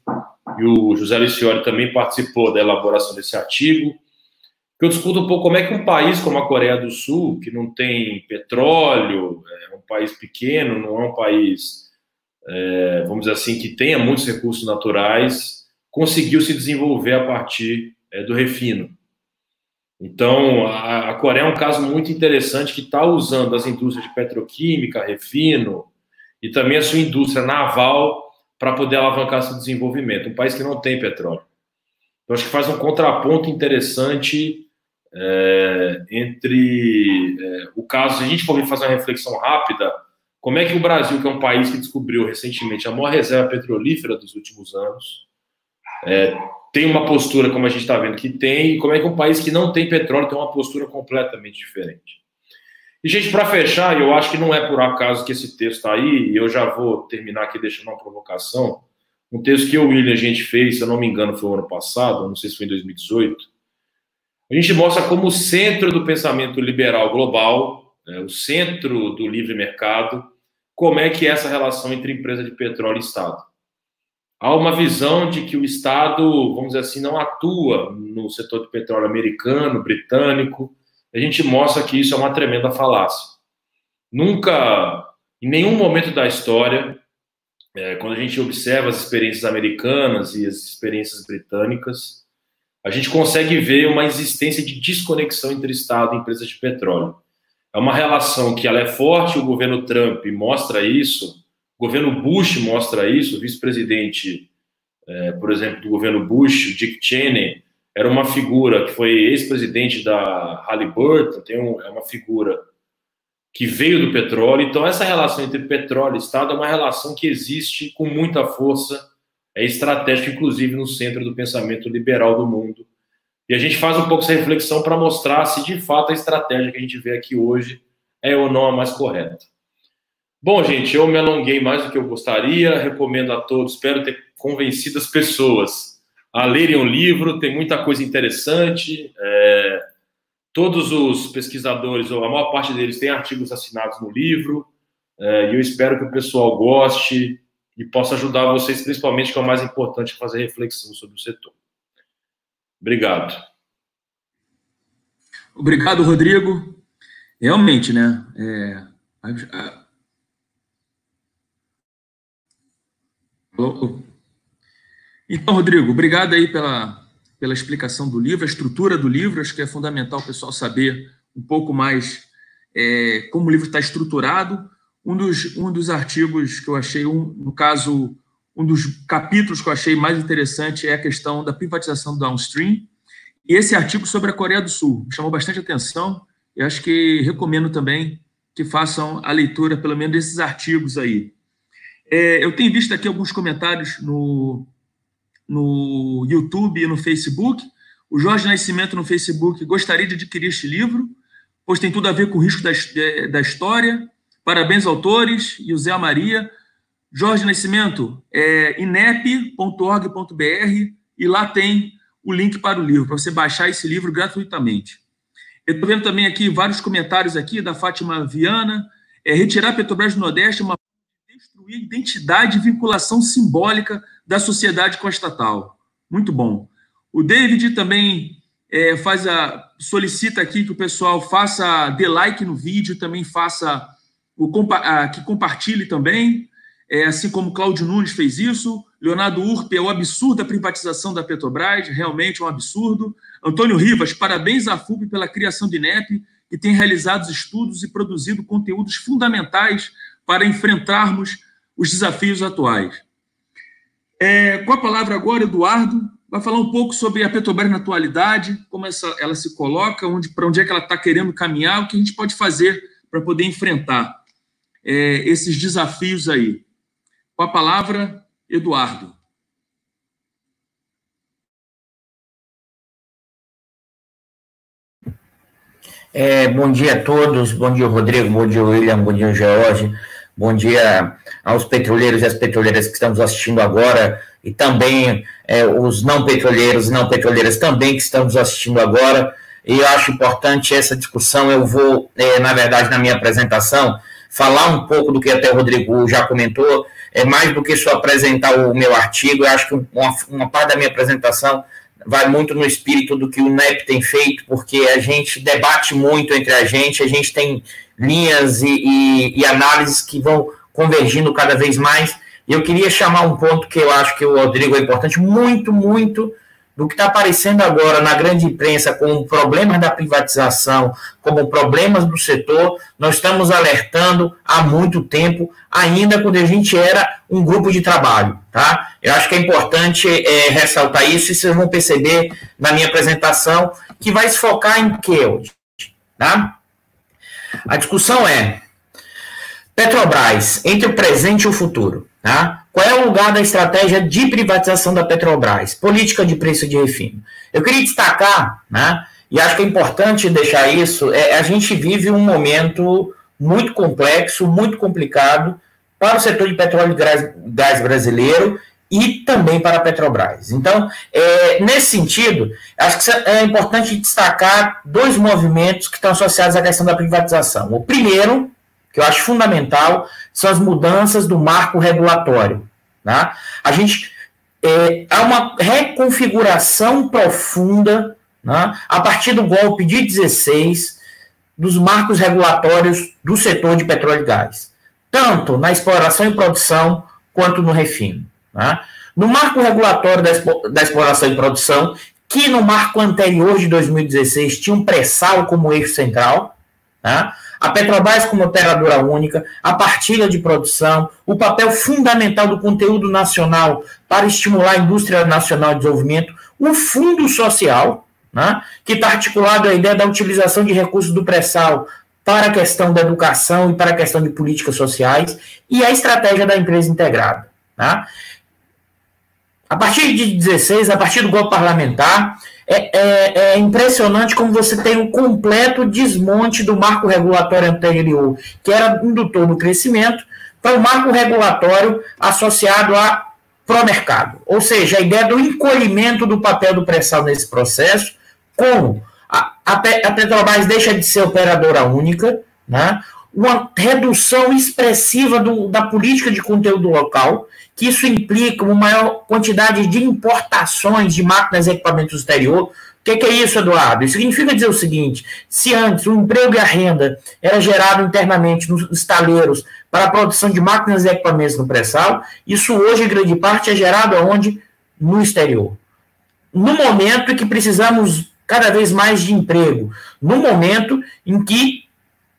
e o José Luiz Fiore também participou da elaboração desse artigo, que eu discuto um pouco como é que um país como a Coreia do Sul, que não tem petróleo, é um país pequeno, não é um país, vamos dizer assim, que tenha muitos recursos naturais, conseguiu se desenvolver a partir do refino. Então, a Coreia é um caso muito interessante que está usando as indústrias de petroquímica, refino, e também a sua indústria naval para poder alavancar seu desenvolvimento. Um país que não tem petróleo. Então, acho que faz um contraponto interessante entre o caso, se a gente for fazer uma reflexão rápida, como é que o Brasil, que é um país que descobriu recentemente a maior reserva petrolífera dos últimos anos, tem uma postura, como a gente está vendo que tem, e como é que um país que não tem petróleo tem uma postura completamente diferente. E, gente, para fechar, eu acho que não é por acaso que esse texto está aí, e eu já vou terminar aqui deixando uma provocação, um texto que o William a gente fez, se eu não me engano, foi o ano passado, não sei se foi em 2018, a gente mostra como o centro do pensamento liberal global, o centro do livre mercado, como é que é essa relação entre empresa de petróleo e Estado. Há uma visão de que o Estado, vamos dizer assim, não atua no setor de petróleo americano, britânico. A gente mostra que isso é uma tremenda falácia. Nunca, em nenhum momento da história, quando a gente observa as experiências americanas e as experiências britânicas, a gente consegue ver uma existência de desconexão entre Estado e empresas de petróleo. É uma relação que ela é forte, o governo Trump mostra isso, o governo Bush mostra isso, o vice-presidente, por exemplo, do governo Bush, Dick Cheney, era uma figura que foi ex-presidente da Halliburton, é uma figura que veio do petróleo. Então, essa relação entre petróleo e Estado é uma relação que existe com muita força, é estratégica, inclusive, no centro do pensamento liberal do mundo. E a gente faz um pouco essa reflexão para mostrar se, de fato, a estratégia que a gente vê aqui hoje é ou não a mais correta. Bom, gente, eu me alonguei mais do que eu gostaria, recomendo a todos, espero ter convencido as pessoas a lerem o livro, tem muita coisa interessante, todos os pesquisadores, ou a maior parte deles, tem artigos assinados no livro, e eu espero que o pessoal goste e possa ajudar vocês, principalmente, que é o mais importante, a fazer reflexão sobre o setor. Obrigado. Obrigado, Rodrigo. Realmente, né? Então, Rodrigo, obrigado aí pela explicação do livro, a estrutura do livro. Acho que é fundamental o pessoal saber um pouco mais como o livro está estruturado. Um dos artigos que eu achei, no caso, um dos capítulos que eu achei mais interessante é a questão da privatização do downstream. E esse artigo sobre a Coreia do Sul me chamou bastante atenção. Eu acho que recomendo também que façam a leitura, pelo menos, desses artigos aí. Eu tenho visto aqui alguns comentários no YouTube e no Facebook. O Jorge Nascimento, no Facebook, gostaria de adquirir este livro, pois tem tudo a ver com o risco da história. Parabéns, autores. E o Zé Maria. Jorge Nascimento, inep.org.br, e lá tem o link para o livro, para você baixar esse livro gratuitamente. Eu estou vendo também aqui vários comentários aqui da Fátima Viana. Retirar a Petrobras do Nordeste é uma forma de destruir a identidade e vinculação simbólica da sociedade com a estatal. Muito bom. O David também solicita aqui que o pessoal dê like no vídeo, também que compartilhe também, assim como Cláudio Nunes fez isso. Leonardo Urpe, é o absurdo da privatização da Petrobras, realmente é um absurdo. Antônio Rivas, parabéns à FUP pela criação do INEP, que tem realizado estudos e produzido conteúdos fundamentais para enfrentarmos os desafios atuais. Com a palavra agora, Eduardo, vai falar um pouco sobre a Petrobras na atualidade, como ela se coloca, para onde é que ela está querendo caminhar, o que a gente pode fazer para poder enfrentar esses desafios aí. Com a palavra, Eduardo. Bom dia a todos, bom dia Rodrigo, bom dia William, bom dia George, bom dia aos petroleiros e às petroleiras que estamos assistindo agora e também os não petroleiros e não petroleiras também que estamos assistindo agora. E eu acho importante essa discussão. Eu vou, na verdade, na minha apresentação, falar um pouco do que até o Rodrigo já comentou, mais do que só apresentar o meu artigo. Eu acho que uma parte da minha apresentação vai muito no espírito do que o INEP tem feito, porque a gente debate muito entre a gente tem linhas e análises que vão convergindo cada vez mais. E eu queria chamar um ponto que eu acho que o Rodrigo é importante, muito, muito, do que está aparecendo agora na grande imprensa como problemas da privatização, como problemas do setor. Nós estamos alertando há muito tempo, ainda quando a gente era um grupo de trabalho, tá? Eu acho que é importante ressaltar isso, e vocês vão perceber na minha apresentação que vai se focar em quê hoje, tá? A discussão é Petrobras, entre o presente e o futuro, tá? Qual é o lugar da estratégia de privatização da Petrobras? Política de preço de refino. Eu queria destacar, né, e acho que é importante deixar isso, a gente vive um momento muito complexo, muito complicado para o setor de petróleo e gás brasileiro e também para a Petrobras. Então, nesse sentido, acho que é importante destacar dois movimentos que estão associados à questão da privatização. O primeiro, que eu acho fundamental, são as mudanças do marco regulatório. Tá? A gente há uma reconfiguração profunda, né, a partir do golpe de 16 dos marcos regulatórios do setor de petróleo e gás, tanto na exploração e produção quanto no refino. Tá? No marco regulatório da exploração e produção, que no marco anterior de 2016 tinha um pré-sal como eixo central, tá? A Petrobras como operadora única, a partilha de produção, o papel fundamental do conteúdo nacional para estimular a indústria nacional de desenvolvimento, o fundo social, né, que está articulado à ideia da utilização de recursos do pré-sal para a questão da educação e para a questão de políticas sociais, e a estratégia da empresa integrada. Tá? A partir de 16, a partir do golpe parlamentar, é impressionante como você tem um completo desmonte do marco regulatório anterior, que era indutor do crescimento, para o marco regulatório associado a pró-mercado. Ou seja, a ideia do encolhimento do papel do pré-sal nesse processo, como a Petrobras deixa de ser operadora única, né? Uma redução expressiva da política de conteúdo local, que isso implica uma maior quantidade de importações de máquinas e equipamentos do exterior. O que é isso, Eduardo? Isso significa dizer o seguinte: se antes o emprego e a renda era gerado internamente nos estaleiros para a produção de máquinas e equipamentos no pré-sal, isso hoje, em grande parte, é gerado aonde? No exterior. No momento em que precisamos cada vez mais de emprego, no momento em que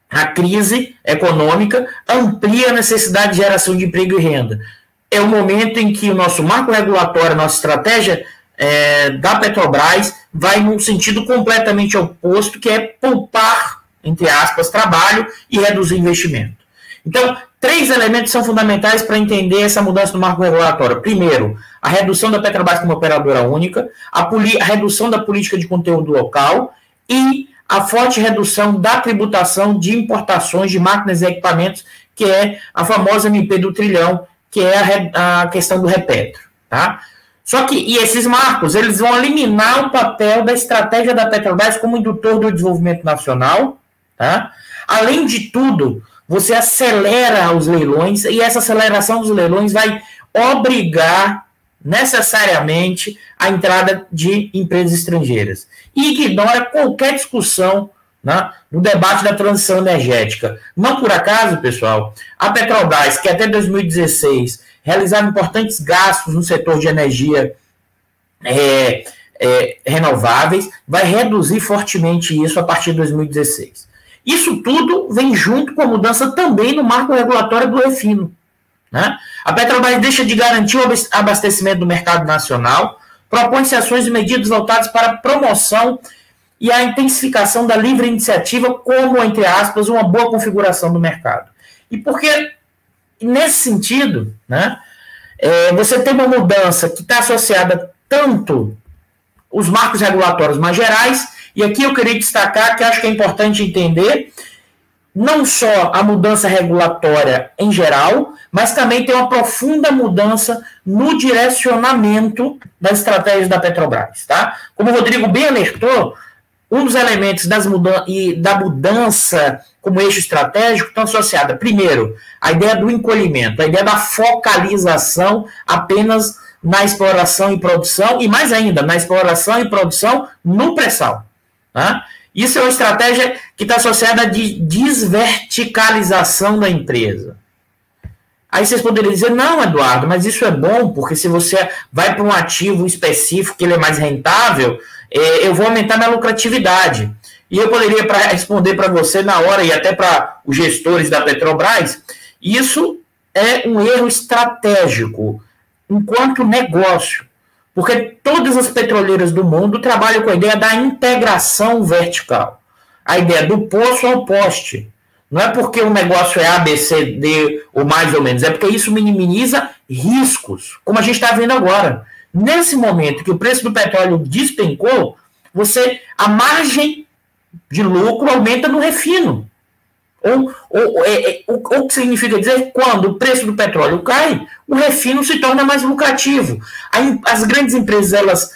a crise econômica amplia a necessidade de geração de emprego e renda. É o momento em que o nosso marco regulatório, a nossa estratégia da Petrobras vai num sentido completamente oposto, que é poupar, entre aspas, trabalho e reduzir investimento. Então, 3 elementos são fundamentais para entender essa mudança do marco regulatório. Primeiro, a redução da Petrobras como operadora única, a redução da política de conteúdo local e a forte redução da tributação de importações de máquinas e equipamentos, que é a famosa MP do trilhão, que é a questão do repetro. Tá? Só que, e esses marcos, eles vão eliminar o papel da estratégia da Petrobras como indutor do desenvolvimento nacional, tá? Além de tudo, você acelera os leilões, e essa aceleração dos leilões vai obrigar necessariamente a entrada de empresas estrangeiras. E ignora qualquer discussão, né, no debate da transição energética. Não por acaso, pessoal, a Petrobras, que até 2016 realizava importantes gastos no setor de energia renováveis, vai reduzir fortemente isso a partir de 2016. Isso tudo vem junto com a mudança também no marco regulatório do refino, né? A Petrobras deixa de garantir o abastecimento do mercado nacional, propõe-se ações e medidas voltadas para a promoção e a intensificação da livre iniciativa como, entre aspas, uma boa configuração do mercado. E porque, nesse sentido, né, você tem uma mudança que está associada tanto os marcos regulatórios mais gerais, e aqui eu queria destacar que acho que é importante entender não só a mudança regulatória em geral, mas também tem uma profunda mudança no direcionamento das estratégias da Petrobras, tá? Como o Rodrigo bem alertou, um dos elementos da mudança como eixo estratégico estão associada, primeiro, a ideia do encolhimento, a ideia da focalização apenas na exploração e produção, e mais ainda, na exploração e produção no pré-sal. Tá? Isso é uma estratégia que está associada à desverticalização da empresa. Aí vocês poderiam dizer, não, Eduardo, mas isso é bom, porque se você vai para um ativo específico que ele é mais rentável, eu vou aumentar minha lucratividade. E eu poderia responder para você na hora, e até para os gestores da Petrobras, isso é um erro estratégico, enquanto negócio. Porque todas as petroleiras do mundo trabalham com a ideia da integração vertical. A ideia do poço ao poste. Não é porque o negócio é A, B, C, D, ou mais ou menos, é porque isso minimiza riscos, como a gente está vendo agora. Nesse momento que o preço do petróleo despencou, a margem de lucro aumenta no refino. O que significa dizer que quando o preço do petróleo cai, o refino se torna mais lucrativo. As grandes empresas, elas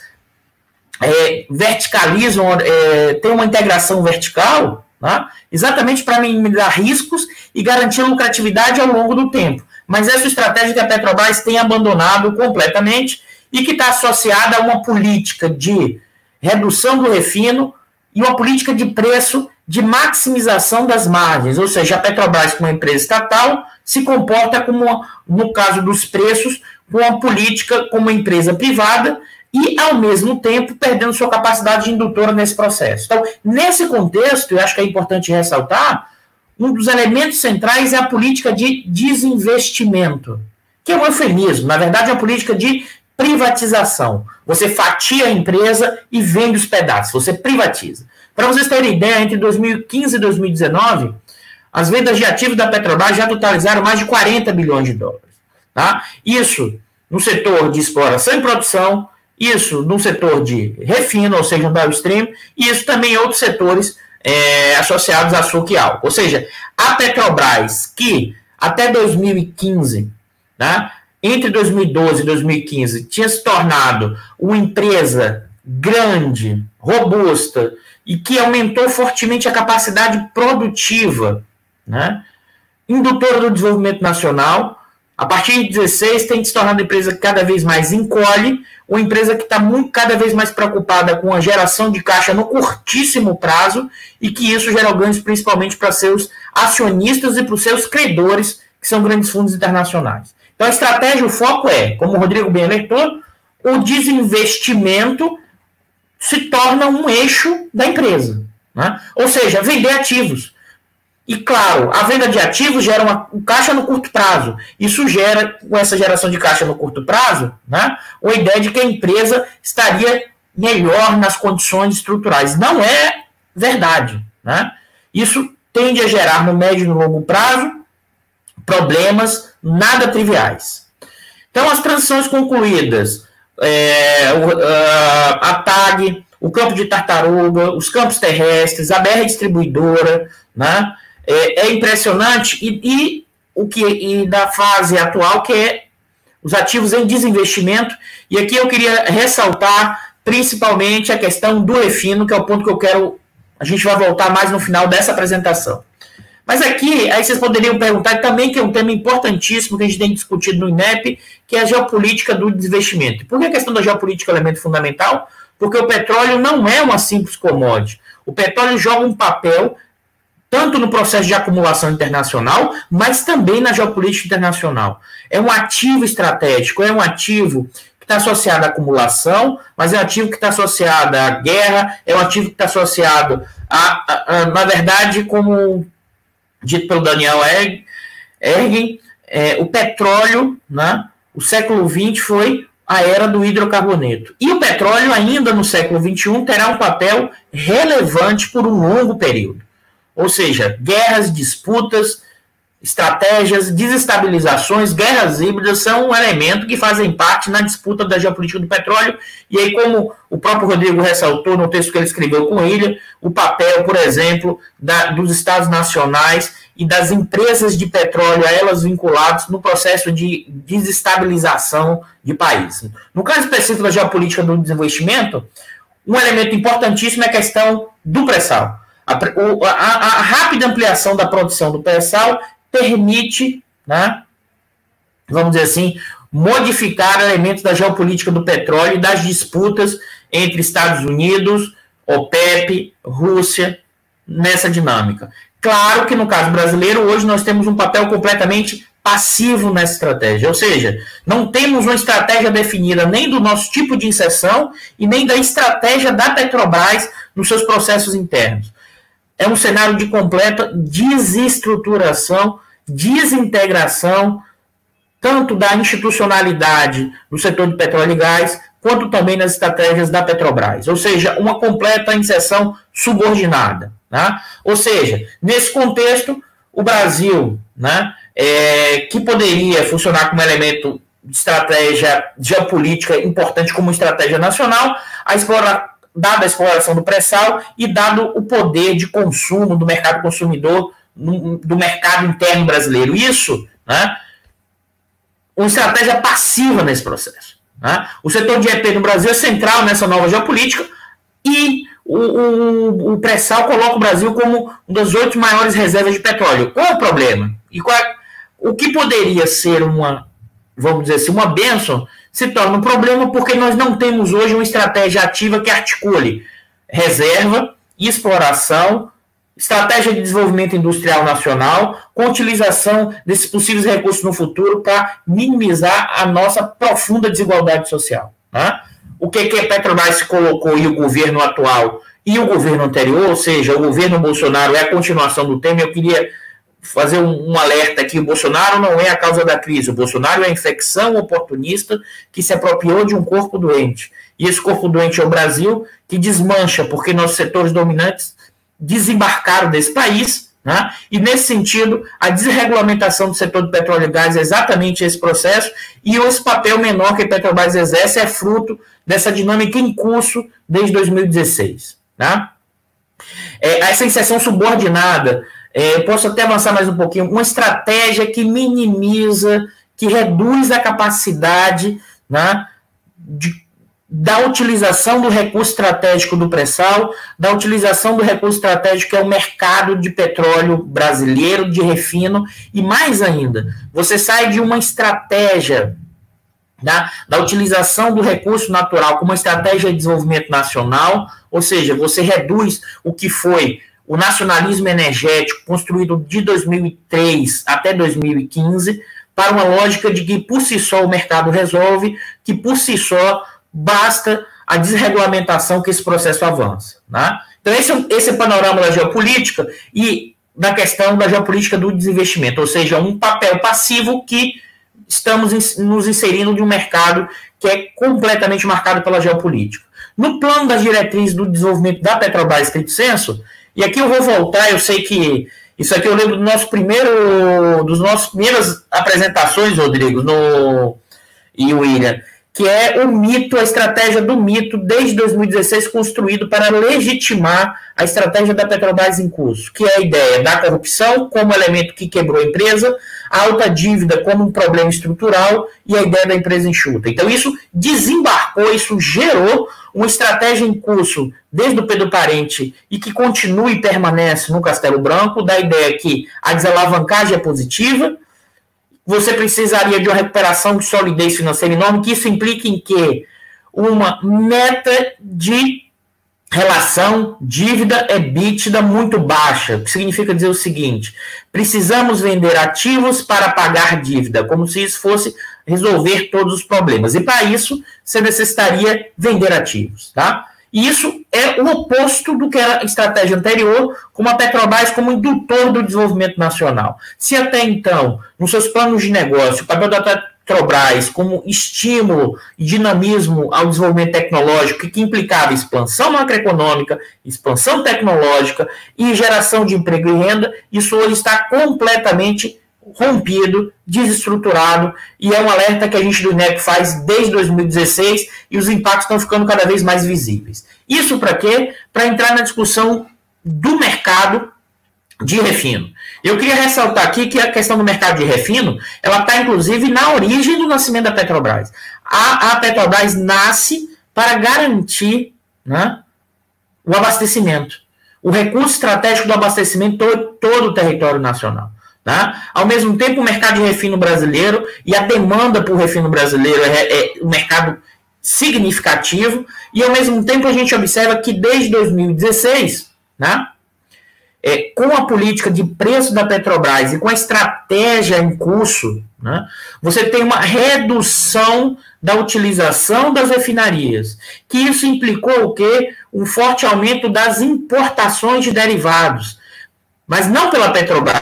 verticalizam, têm uma integração vertical, né, exatamente para minimizar riscos e garantir lucratividade ao longo do tempo. Mas essa estratégia que a Petrobras tem abandonado completamente e que está associada a uma política de redução do refino e uma política de preço de maximização das margens, ou seja, a Petrobras, como uma empresa estatal, se comporta como, no caso dos preços, com uma política como uma empresa privada e, ao mesmo tempo, perdendo sua capacidade indutora nesse processo. Então, nesse contexto, eu acho que é importante ressaltar, um dos elementos centrais é a política de desinvestimento, que é um eufemismo, na verdade é uma política de privatização. Você fatia a empresa e vende os pedaços, você privatiza. Para vocês terem ideia, entre 2015 e 2019, as vendas de ativos da Petrobras já totalizaram mais de 40 bilhões de dólares. Tá? Isso no setor de exploração e produção, isso no setor de refino, ou seja, no downstream, e isso também em outros setores associados a açúcar e álcool. Ou seja, a Petrobras, que até 2015, né, entre 2012 e 2015, tinha se tornado uma empresa grande, robusta, e que aumentou fortemente a capacidade produtiva, né, indutora do desenvolvimento nacional, a partir de 2016 tem se tornado uma empresa que cada vez mais encolhe, uma empresa que está cada vez mais preocupada com a geração de caixa no curtíssimo prazo e que isso gera ganhos principalmente para seus acionistas e para os seus credores, que são grandes fundos internacionais. Então a estratégia, o foco é, como o Rodrigo bem alertou, o desinvestimento se torna um eixo da empresa, né? Ou seja, vender ativos. E, claro, a venda de ativos gera um caixa no curto prazo. Isso gera, com essa geração de caixa no curto prazo, né, uma ideia de que a empresa estaria melhor nas condições estruturais. Não é verdade. Né? Isso tende a gerar, no médio e no longo prazo, problemas nada triviais. Então, as transições concluídas, a TAG, o campo de Tartaruga, os campos terrestres, a BR distribuidora, né? É impressionante, e da fase atual, que é os ativos em desinvestimento, e aqui eu queria ressaltar principalmente a questão do refino, que é o ponto que a gente vai voltar mais no final dessa apresentação. Mas aqui, aí vocês poderiam perguntar também, que é um tema importantíssimo que a gente tem discutido no INEP, que é a geopolítica do desinvestimento. Por que a questão da geopolítica é um elemento fundamental? Porque o petróleo não é uma simples commodity. O petróleo joga um papel tanto no processo de acumulação internacional, mas também na geopolítica internacional. É um ativo estratégico, é um ativo que está associado à acumulação, mas é um ativo que está associado à guerra, é um ativo que está associado na verdade, como dito pelo Daniel Ergin, o petróleo, né, o século XX foi a era do hidrocarboneto. E o petróleo, ainda no século XXI, terá um papel relevante por um longo período. Ou seja, guerras, disputas, estratégias, desestabilizações, guerras híbridas são um elemento que fazem parte na disputa da geopolítica do petróleo. E aí, como o próprio Rodrigo ressaltou no texto que ele escreveu com Ilha, o papel, por exemplo, dos Estados nacionais e das empresas de petróleo, a elas vinculadas no processo de desestabilização de países. No caso específico da geopolítica do desinvestimento, um elemento importantíssimo é a questão do pré-sal. A rápida ampliação da produção do pré-sal permite, né, vamos dizer assim, modificar elementos da geopolítica do petróleo e das disputas entre Estados Unidos, OPEP, Rússia, nessa dinâmica. Claro que no caso brasileiro, hoje nós temos um papel completamente passivo nessa estratégia, ou seja, não temos uma estratégia definida nem do nosso tipo de inserção e nem da estratégia da Petrobras nos seus processos internos. É um cenário de completa desestruturação, desintegração, tanto da institucionalidade do setor de petróleo e gás, quanto também nas estratégias da Petrobras. Ou seja, uma completa inserção subordinada. Né? Ou seja, nesse contexto, o Brasil, né, que poderia funcionar como elemento de estratégia geopolítica importante como estratégia nacional, dada a exploração do pré-sal e dado o poder de consumo do mercado consumidor, do mercado interno brasileiro. Isso, né, uma estratégia passiva nesse processo. Né? O setor de EP no Brasil é central nessa nova geopolítica e o pré-sal coloca o Brasil como uma das 8 maiores reservas de petróleo. Qual é o problema? O que poderia ser vamos dizer assim, uma bênção, se torna um problema porque nós não temos hoje uma estratégia ativa que articule reserva, exploração, estratégia de desenvolvimento industrial nacional, com utilização desses possíveis recursos no futuro para minimizar a nossa profunda desigualdade social. Né? O que a Petrobras se colocou e o governo atual e o governo anterior, ou seja, o governo Bolsonaro é a continuação do tema. Eu queria fazer um alerta aqui: o Bolsonaro não é a causa da crise, o Bolsonaro é a infecção oportunista que se apropriou de um corpo doente. E esse corpo doente é o Brasil, que desmancha, porque nossos setores dominantes desembarcaram desse país, né? E nesse sentido, a desregulamentação do setor do petróleo e gás é exatamente esse processo, e esse papel menor que a Petrobras exerce é fruto dessa dinâmica em curso desde 2016. Né? Essa inserção subordinada, posso até avançar mais um pouquinho, uma estratégia que minimiza, que reduz a capacidade, né, da utilização do recurso estratégico do pré-sal, da utilização do recurso estratégico que é o mercado de petróleo brasileiro, de refino, e mais ainda, você sai de uma estratégia da utilização do recurso natural como uma estratégia de desenvolvimento nacional, ou seja, você reduz o que foi o nacionalismo energético construído de 2003 até 2015 para uma lógica de que por si só o mercado resolve, que por si só basta a desregulamentação que esse processo avança. Né? Então esse é o panorama da geopolítica e da questão da geopolítica do desinvestimento, ou seja, um papel passivo que estamos nos inserindo de um mercado que é completamente marcado pela geopolítica. No plano das diretrizes do desenvolvimento da Petrobras, estrito senso, e aqui eu vou voltar, eu sei que isso aqui eu lembro das nossas primeiras apresentações, Rodrigo, e William, que é o mito, a estratégia do mito, desde 2016, construído para legitimar a estratégia da Petrobras em curso, que é a ideia da corrupção como elemento que quebrou a empresa, a alta dívida como um problema estrutural e a ideia da empresa enxuta. Então isso desembarcou, isso gerou uma estratégia em curso desde o Pedro Parente e que continua e permanece no Castelo Branco, da ideia que a desalavancagem é positiva, você precisaria de uma recuperação de solidez financeira enorme, que isso implica em quê? Uma meta de relação dívida-EBITDA muito baixa, o que significa dizer o seguinte: precisamos vender ativos para pagar dívida, como se isso fosse resolver todos os problemas. E para isso, você necessitaria vender ativos, tá? E isso é o oposto do que era a estratégia anterior, como a Petrobras como indutor do desenvolvimento nacional. Se até então, nos seus planos de negócio, o papel da Petrobras como estímulo e dinamismo ao desenvolvimento tecnológico, que implicava expansão macroeconômica, expansão tecnológica e geração de emprego e renda, isso hoje está completamente rompido, desestruturado, e é um alerta que a gente do INEP faz desde 2016 e os impactos estão ficando cada vez mais visíveis. Isso para quê? Para entrar na discussão do mercado de refino. Eu queria ressaltar aqui que a questão do mercado de refino, ela está inclusive na origem do nascimento da Petrobras. A Petrobras nasce para garantir, né, o abastecimento, o recurso estratégico do abastecimento todo o território nacional. Tá? Ao mesmo tempo, o mercado de refino brasileiro e a demanda por refino brasileiro é um mercado significativo, e ao mesmo tempo a gente observa que desde 2016, né, com a política de preço da Petrobras e com a estratégia em curso, né, você tem uma redução da utilização das refinarias, que isso implicou o quê? Um forte aumento das importações de derivados, mas não pela Petrobras,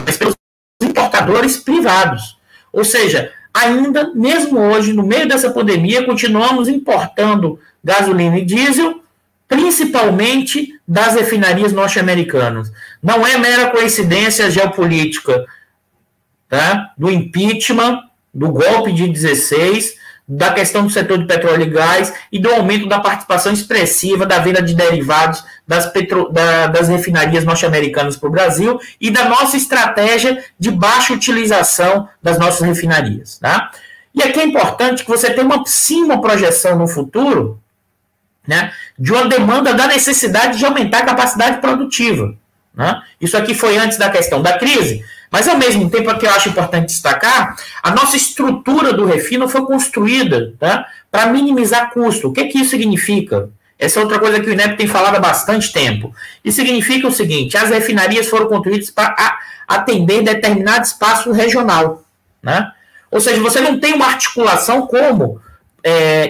mas pelos importadores privados. Ou seja, ainda, mesmo hoje, no meio dessa pandemia, continuamos importando gasolina e diesel, principalmente das refinarias norte-americanas. Não é mera coincidência geopolítica, tá? Do impeachment, do golpe de 16, da questão do setor de petróleo e gás e do aumento da participação expressiva da venda de derivados das refinarias norte-americanas para o Brasil e da nossa estratégia de baixa utilização das nossas refinarias. Tá? E aqui é importante que você tenha uma projeção no futuro, né, de uma demanda da necessidade de aumentar a capacidade produtiva. Né? Isso aqui foi antes da questão da crise, mas ao mesmo tempo, aqui eu acho importante destacar, a nossa estrutura do refino foi construída, tá, para minimizar custo. O que isso significa? Essa é outra coisa que o INEP tem falado há bastante tempo. Isso significa o seguinte: as refinarias foram construídas para atender determinado espaço regional. Né? Ou seja, você não tem uma articulação como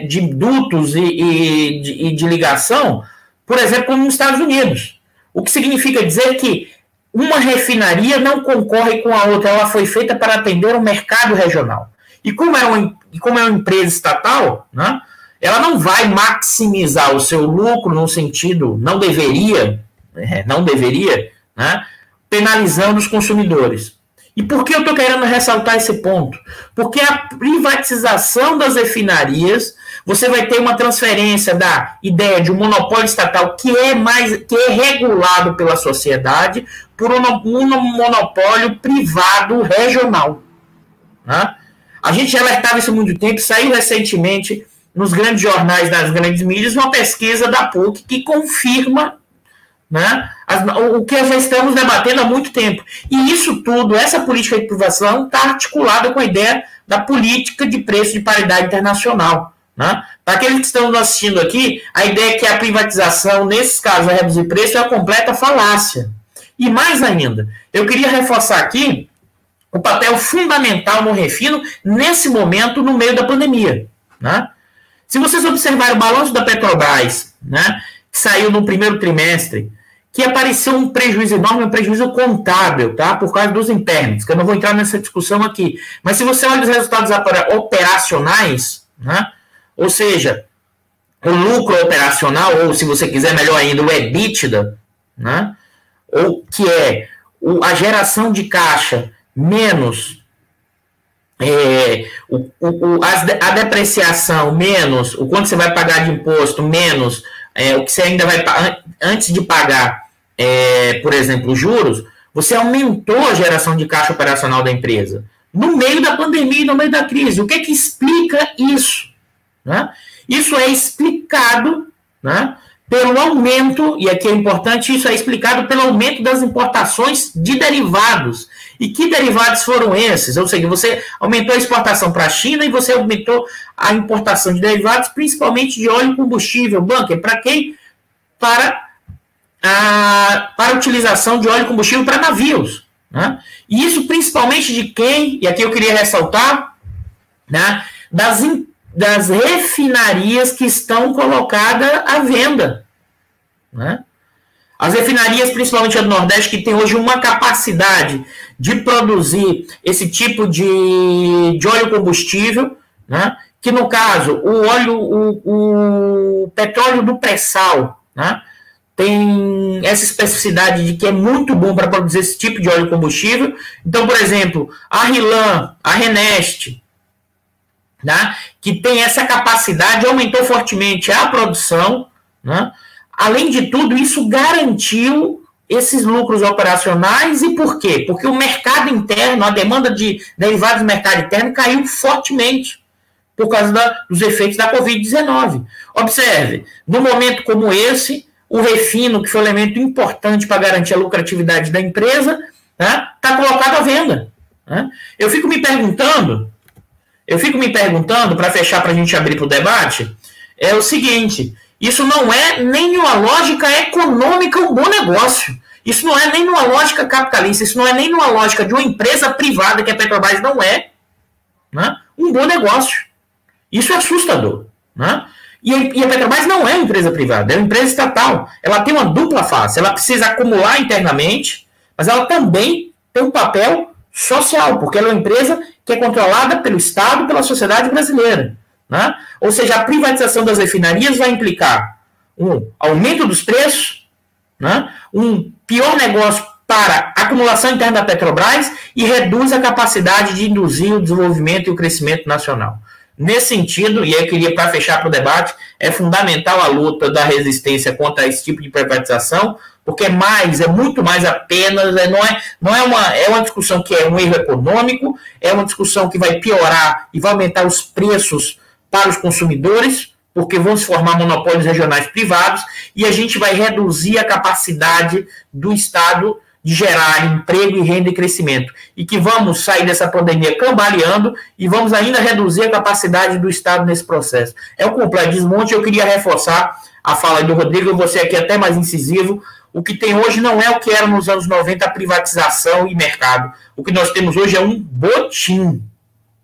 de dutos e de ligação, por exemplo, como nos Estados Unidos. O que significa dizer que uma refinaria não concorre com a outra, ela foi feita para atender o mercado regional. E como é uma empresa estatal, né, ela não vai maximizar o seu lucro no sentido, não deveria, né, penalizando os consumidores. E por que eu estou querendo ressaltar esse ponto? Porque a privatização das refinarias, você vai ter uma transferência da ideia de um monopólio estatal que é regulado pela sociedade por um monopólio privado regional. Né? A gente já alertava isso há muito tempo, saiu recentemente nos grandes jornais, nas grandes mídias, uma pesquisa da PUC que confirma, né, o que já estamos debatendo há muito tempo. E isso tudo, essa política de privatização, está articulada com a ideia da política de preço de paridade internacional. Né? Para aqueles que estão nos assistindo aqui, a ideia é que a privatização, nesses casos, vai reduzir preço, é uma completa falácia. E mais ainda, eu queria reforçar aqui o papel fundamental no refino, nesse momento, no meio da pandemia. Né? Se vocês observarem o balanço da Petrobras, né, que saiu no primeiro trimestre, que apareceu um prejuízo enorme, um prejuízo contábil, tá? Por causa dos impairments, que eu não vou entrar nessa discussão aqui. Mas se você olha os resultados operacionais, né, ou seja, o lucro operacional, ou se você quiser melhor ainda, o EBITDA, né, ou que é a geração de caixa menos a depreciação menos o quanto você vai pagar de imposto, menos o que você ainda vai pagar antes de pagar, por exemplo, os juros, você aumentou a geração de caixa operacional da empresa no meio da pandemia e no meio da crise. O que explica isso? Né? Isso é explicado, né, pelo aumento, e aqui é importante, isso é explicado pelo aumento das importações de derivados. E que derivados foram esses? Ou seja, você aumentou a exportação para a China e você aumentou a importação de derivados, principalmente de óleo e combustível. Bunker, para quem? Para a utilização de óleo e combustível para navios. Né? E isso principalmente de quem? E aqui eu queria ressaltar, né, das refinarias que estão colocadas à venda. Né? As refinarias, principalmente a do Nordeste, que tem hoje uma capacidade de produzir esse tipo de óleo combustível, né? Que no caso, o petróleo do pré-sal, né, tem essa especificidade de que é muito bom para produzir esse tipo de óleo combustível. Então, por exemplo, a RLAM, a Renest, né, que tem essa capacidade, aumentou fortemente a produção, né? Além de tudo, isso garantiu esses lucros operacionais. E por quê? Porque o mercado interno, a demanda de derivados do mercado interno caiu fortemente por causa dos efeitos da Covid-19. Observe, num momento como esse, o refino, que foi um elemento importante para garantir a lucratividade da empresa, está colocado à venda. Né? Eu fico me perguntando, para fechar, para a gente abrir para o debate, é o seguinte: isso não é nem uma lógica econômica um bom negócio. Isso não é nem uma lógica capitalista, isso não é nem uma lógica de uma empresa privada, que a Petrobras não é, né, um bom negócio. Isso é assustador. Né? E a Petrobras não é uma empresa privada, é uma empresa estatal. Ela tem uma dupla face, ela precisa acumular internamente, mas ela também tem um papel social, porque ela é uma empresa que é controlada pelo Estado e pela sociedade brasileira. Né? Ou seja, a privatização das refinarias vai implicar um aumento dos preços, né? Um pior negócio para a acumulação interna da Petrobras e reduz a capacidade de induzir o desenvolvimento e o crescimento nacional. Nesse sentido, e aí eu queria, para fechar para o debate, é fundamental a luta da resistência contra esse tipo de privatização, porque é muito mais apenas, é uma discussão que é um erro econômico, é uma discussão que vai piorar e vai aumentar os preços para os consumidores, porque vão se formar monopólios regionais privados, e a gente vai reduzir a capacidade do Estado de gerar emprego e renda e crescimento. E que vamos sair dessa pandemia cambaleando e vamos ainda reduzir a capacidade do Estado nesse processo. É um completo desmonte. Eu queria reforçar a fala do Rodrigo, eu vou ser aqui até mais incisivo. O que tem hoje não é o que era nos anos 90, a privatização e mercado. O que nós temos hoje é um botim.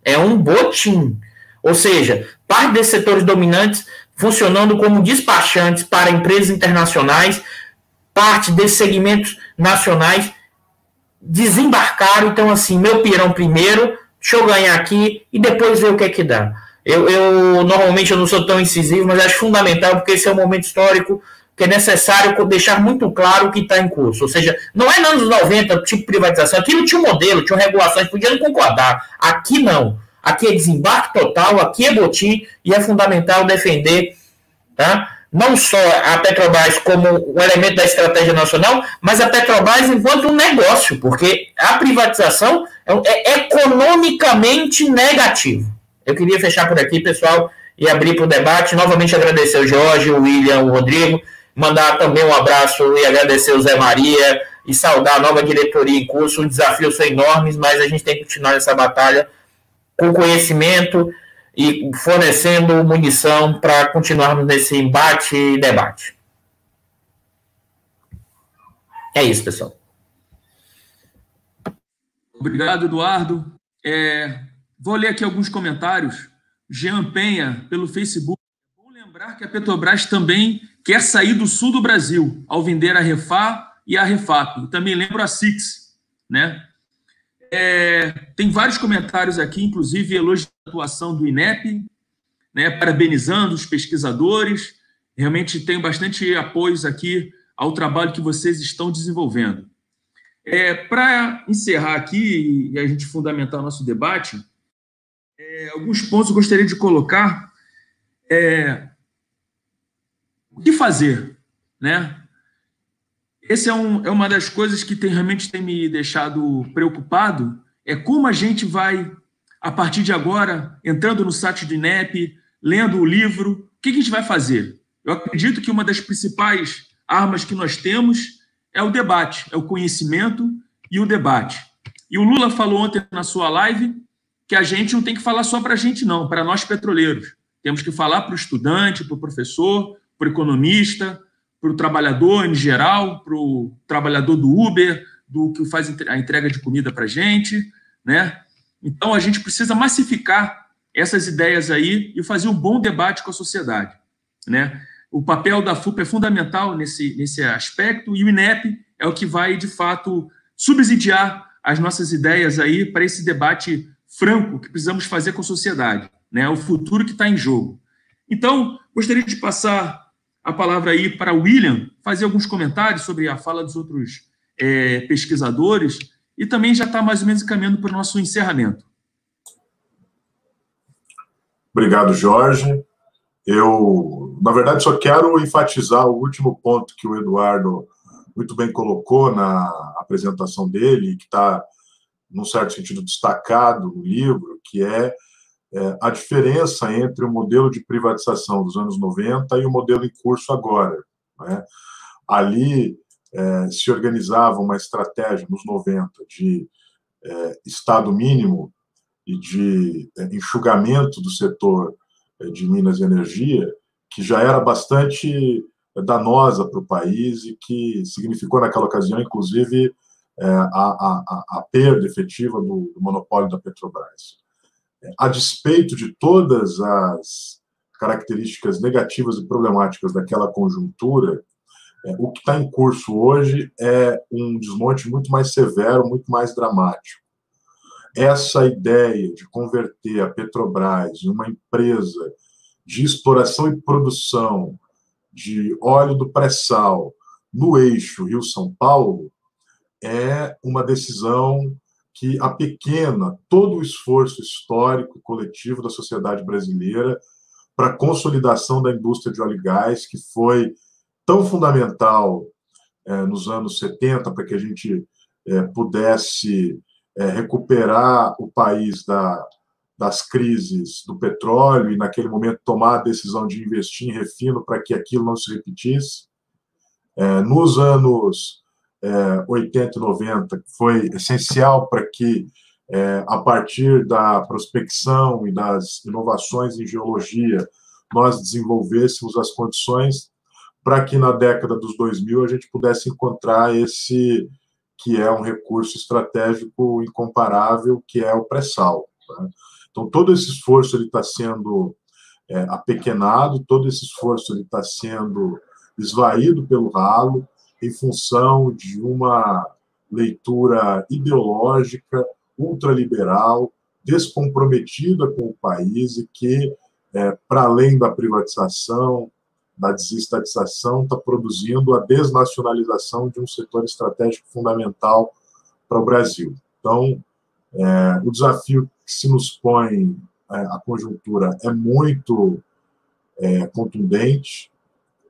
É um botim. Ou seja, parte desses setores dominantes funcionando como despachantes para empresas internacionais, parte desses segmentos nacionais desembarcaram. Então, assim, meu pirão primeiro, deixa eu ganhar aqui e depois ver o que é que dá. Normalmente eu não sou tão incisivo, mas acho fundamental, porque esse é um momento histórico que é necessário deixar muito claro o que está em curso. Ou seja, não é nos anos 90, tipo privatização, aquilo tinha um modelo, tinha regulações, podia não concordar. Aqui não. Aqui é desembarque total, aqui é botim, e é fundamental defender, tá, não só a Petrobras como um elemento da estratégia nacional, mas a Petrobras enquanto um negócio, porque a privatização é economicamente negativo. Eu queria fechar por aqui, pessoal, e abrir para o debate. Novamente agradecer o Jorge, o William, o Rodrigo, mandar também um abraço e agradecer o Zé Maria e saudar a nova diretoria em curso. Os desafios são enormes, mas a gente tem que continuar nessa batalha com conhecimento e fornecendo munição para continuarmos nesse embate e debate. É isso, pessoal. Obrigado, Eduardo. Vou ler aqui alguns comentários. Jean Penha, pelo Facebook. Vou lembrar que a Petrobras também quer sair do sul do Brasil, ao vender a Refap e a Refap. Também lembro a Six, né? Tem vários comentários aqui, inclusive elogiando a atuação do INEP, né, parabenizando os pesquisadores. Realmente tenho bastante apoios aqui ao trabalho que vocês estão desenvolvendo. Para encerrar aqui e a gente fundamentar o nosso debate, Alguns pontos eu gostaria de colocar. O que fazer, né? Essa é uma das coisas que realmente tem me deixado preocupado, é como a gente vai, a partir de agora, entrando no site do INEP, lendo o livro, o que a gente vai fazer? Eu acredito que uma das principais armas que nós temos é o debate, é o conhecimento e o debate. E o Lula falou ontem na sua live que a gente não tem que falar só para a gente, não, para nós petroleiros. Temos que falar para o estudante, para o professor, para o economista, para o trabalhador em geral, para o trabalhador do Uber, do que faz a entrega de comida para a gente, né? Então, a gente precisa massificar essas ideias aí e fazer um bom debate com a sociedade, né? O papel da FUP é fundamental nesse aspecto e o INEP é o que vai, de fato, subsidiar as nossas ideias aí para esse debate franco que precisamos fazer com a sociedade, né? O futuro que está em jogo. Então, gostaria de passar a palavra aí para o William, fazer alguns comentários sobre a fala dos outros pesquisadores e também já está mais ou menos encaminhando para o nosso encerramento. Obrigado, Jorge. Eu, na verdade, só quero enfatizar o último ponto que o Eduardo muito bem colocou na apresentação dele, que está, num certo sentido, destacado no livro, que é a diferença entre o modelo de privatização dos anos 90 e o modelo em curso agora, né? Ali se organizava uma estratégia, nos 90, de Estado mínimo e de enxugamento do setor de Minas e Energia, que já era bastante danosa para o país e que significou, naquela ocasião, inclusive, a perda efetiva do monopólio da Petrobras. A despeito de todas as características negativas e problemáticas daquela conjuntura, o que está em curso hoje é um desmonte muito mais severo, muito mais dramático. Essa ideia de converter a Petrobras em uma empresa de exploração e produção de óleo do pré-sal no eixo Rio-São Paulo é uma decisão que apequena todo o esforço histórico e coletivo da sociedade brasileira para a consolidação da indústria de óleo e gás, que foi tão fundamental nos anos 70 para que a gente pudesse recuperar o país das crises do petróleo e, naquele momento, tomar a decisão de investir em refino para que aquilo não se repetisse. Nos anos 80 e 90, foi essencial para que, a partir da prospecção e das inovações em geologia, nós desenvolvêssemos as condições para que, na década dos 2000, a gente pudesse encontrar esse que é um recurso estratégico incomparável, que é o pré-sal, tá? Então, todo esse esforço está sendo apequenado, todo esse esforço está sendo esvaído pelo ralo, em função de uma leitura ideológica, ultraliberal, descomprometida com o país e que, para além da privatização, da desestatização, está produzindo a desnacionalização de um setor estratégico fundamental para o Brasil. Então, o desafio que se nos põe a conjuntura é muito contundente.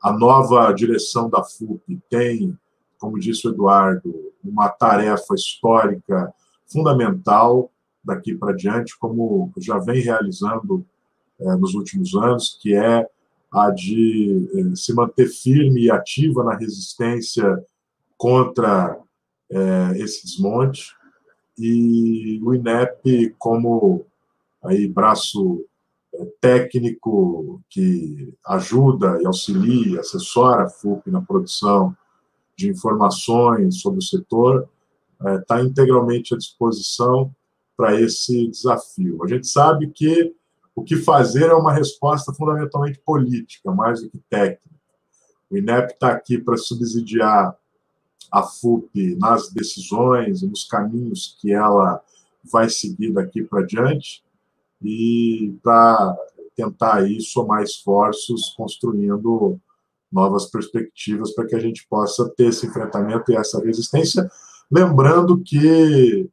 A nova direção da FUP tem, como disse o Eduardo, uma tarefa histórica fundamental daqui para diante, como já vem realizando nos últimos anos, que é a de se manter firme e ativa na resistência contra esse desmonte. E o INEP, como aí, braço técnico que ajuda e auxilia, assessora a FUP na produção de informações sobre o setor, está integralmente à disposição para esse desafio. A gente sabe que o que fazer é uma resposta fundamentalmente política, mais do que técnica. O INEP está aqui para subsidiar a FUP nas decisões e nos caminhos que ela vai seguir daqui para diante, e para tentar aí somar esforços, construindo novas perspectivas para que a gente possa ter esse enfrentamento e essa resistência. Lembrando que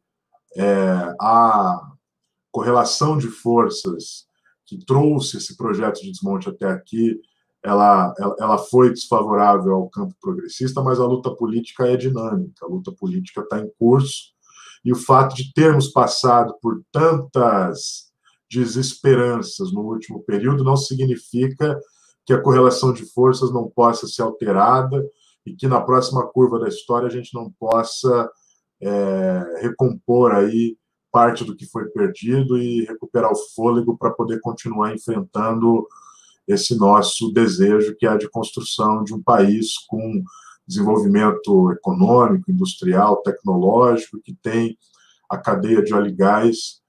correlação de forças que trouxe esse projeto de desmonte até aqui, ela foi desfavorável ao campo progressista, mas a luta política é dinâmica, a luta política está em curso, e o fato de termos passado por tantas desesperanças no último período não significa que a correlação de forças não possa ser alterada e que na próxima curva da história a gente não possa recompor aí parte do que foi perdido e recuperar o fôlego para poder continuar enfrentando esse nosso desejo, que é a de construção de um país com desenvolvimento econômico, industrial, tecnológico, que tem a cadeia de óleo e gás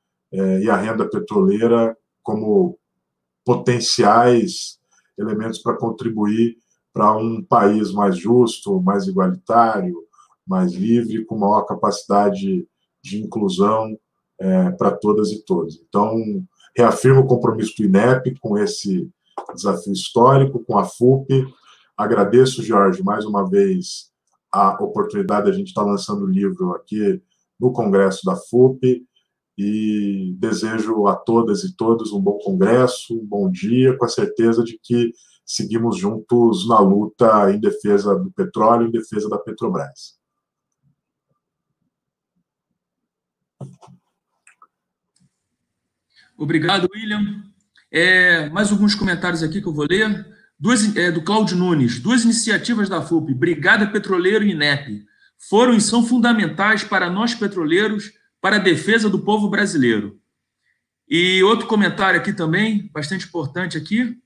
e a renda petroleira como potenciais elementos para contribuir para um país mais justo, mais igualitário, mais livre, com maior capacidade de inclusão para todas e todos. Então, reafirmo o compromisso do INEP com esse desafio histórico, com a FUP. Agradeço, Jorge, mais uma vez a oportunidade de a gente estar lançando o livro aqui no Congresso da FUP e desejo a todas e todos um bom congresso, um bom dia, com a certeza de que seguimos juntos na luta em defesa do petróleo, em defesa da Petrobras. Obrigado, William. Mais alguns comentários aqui que eu vou ler. Do Cláudio Nunes. 2 iniciativas da FUP, Brigada Petroleiro e INEP, foram e são fundamentais para nós petroleiros, para a defesa do povo brasileiro. E outro comentário aqui também, bastante importante aqui.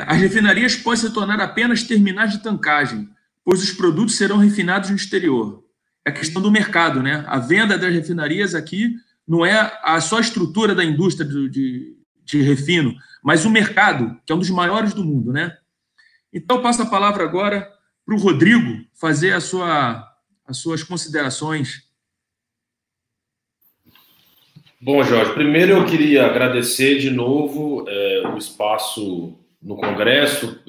As refinarias podem se tornar apenas terminais de tancagem, pois os produtos serão refinados no exterior. É a questão do mercado, né? A venda das refinarias aqui não é só a estrutura da indústria de refino, mas o mercado, que é um dos maiores do mundo, né? Então, eu passo a palavra agora para o Rodrigo fazer as suas considerações. Bom, Jorge, primeiro eu queria agradecer de novo o espaço no Congresso.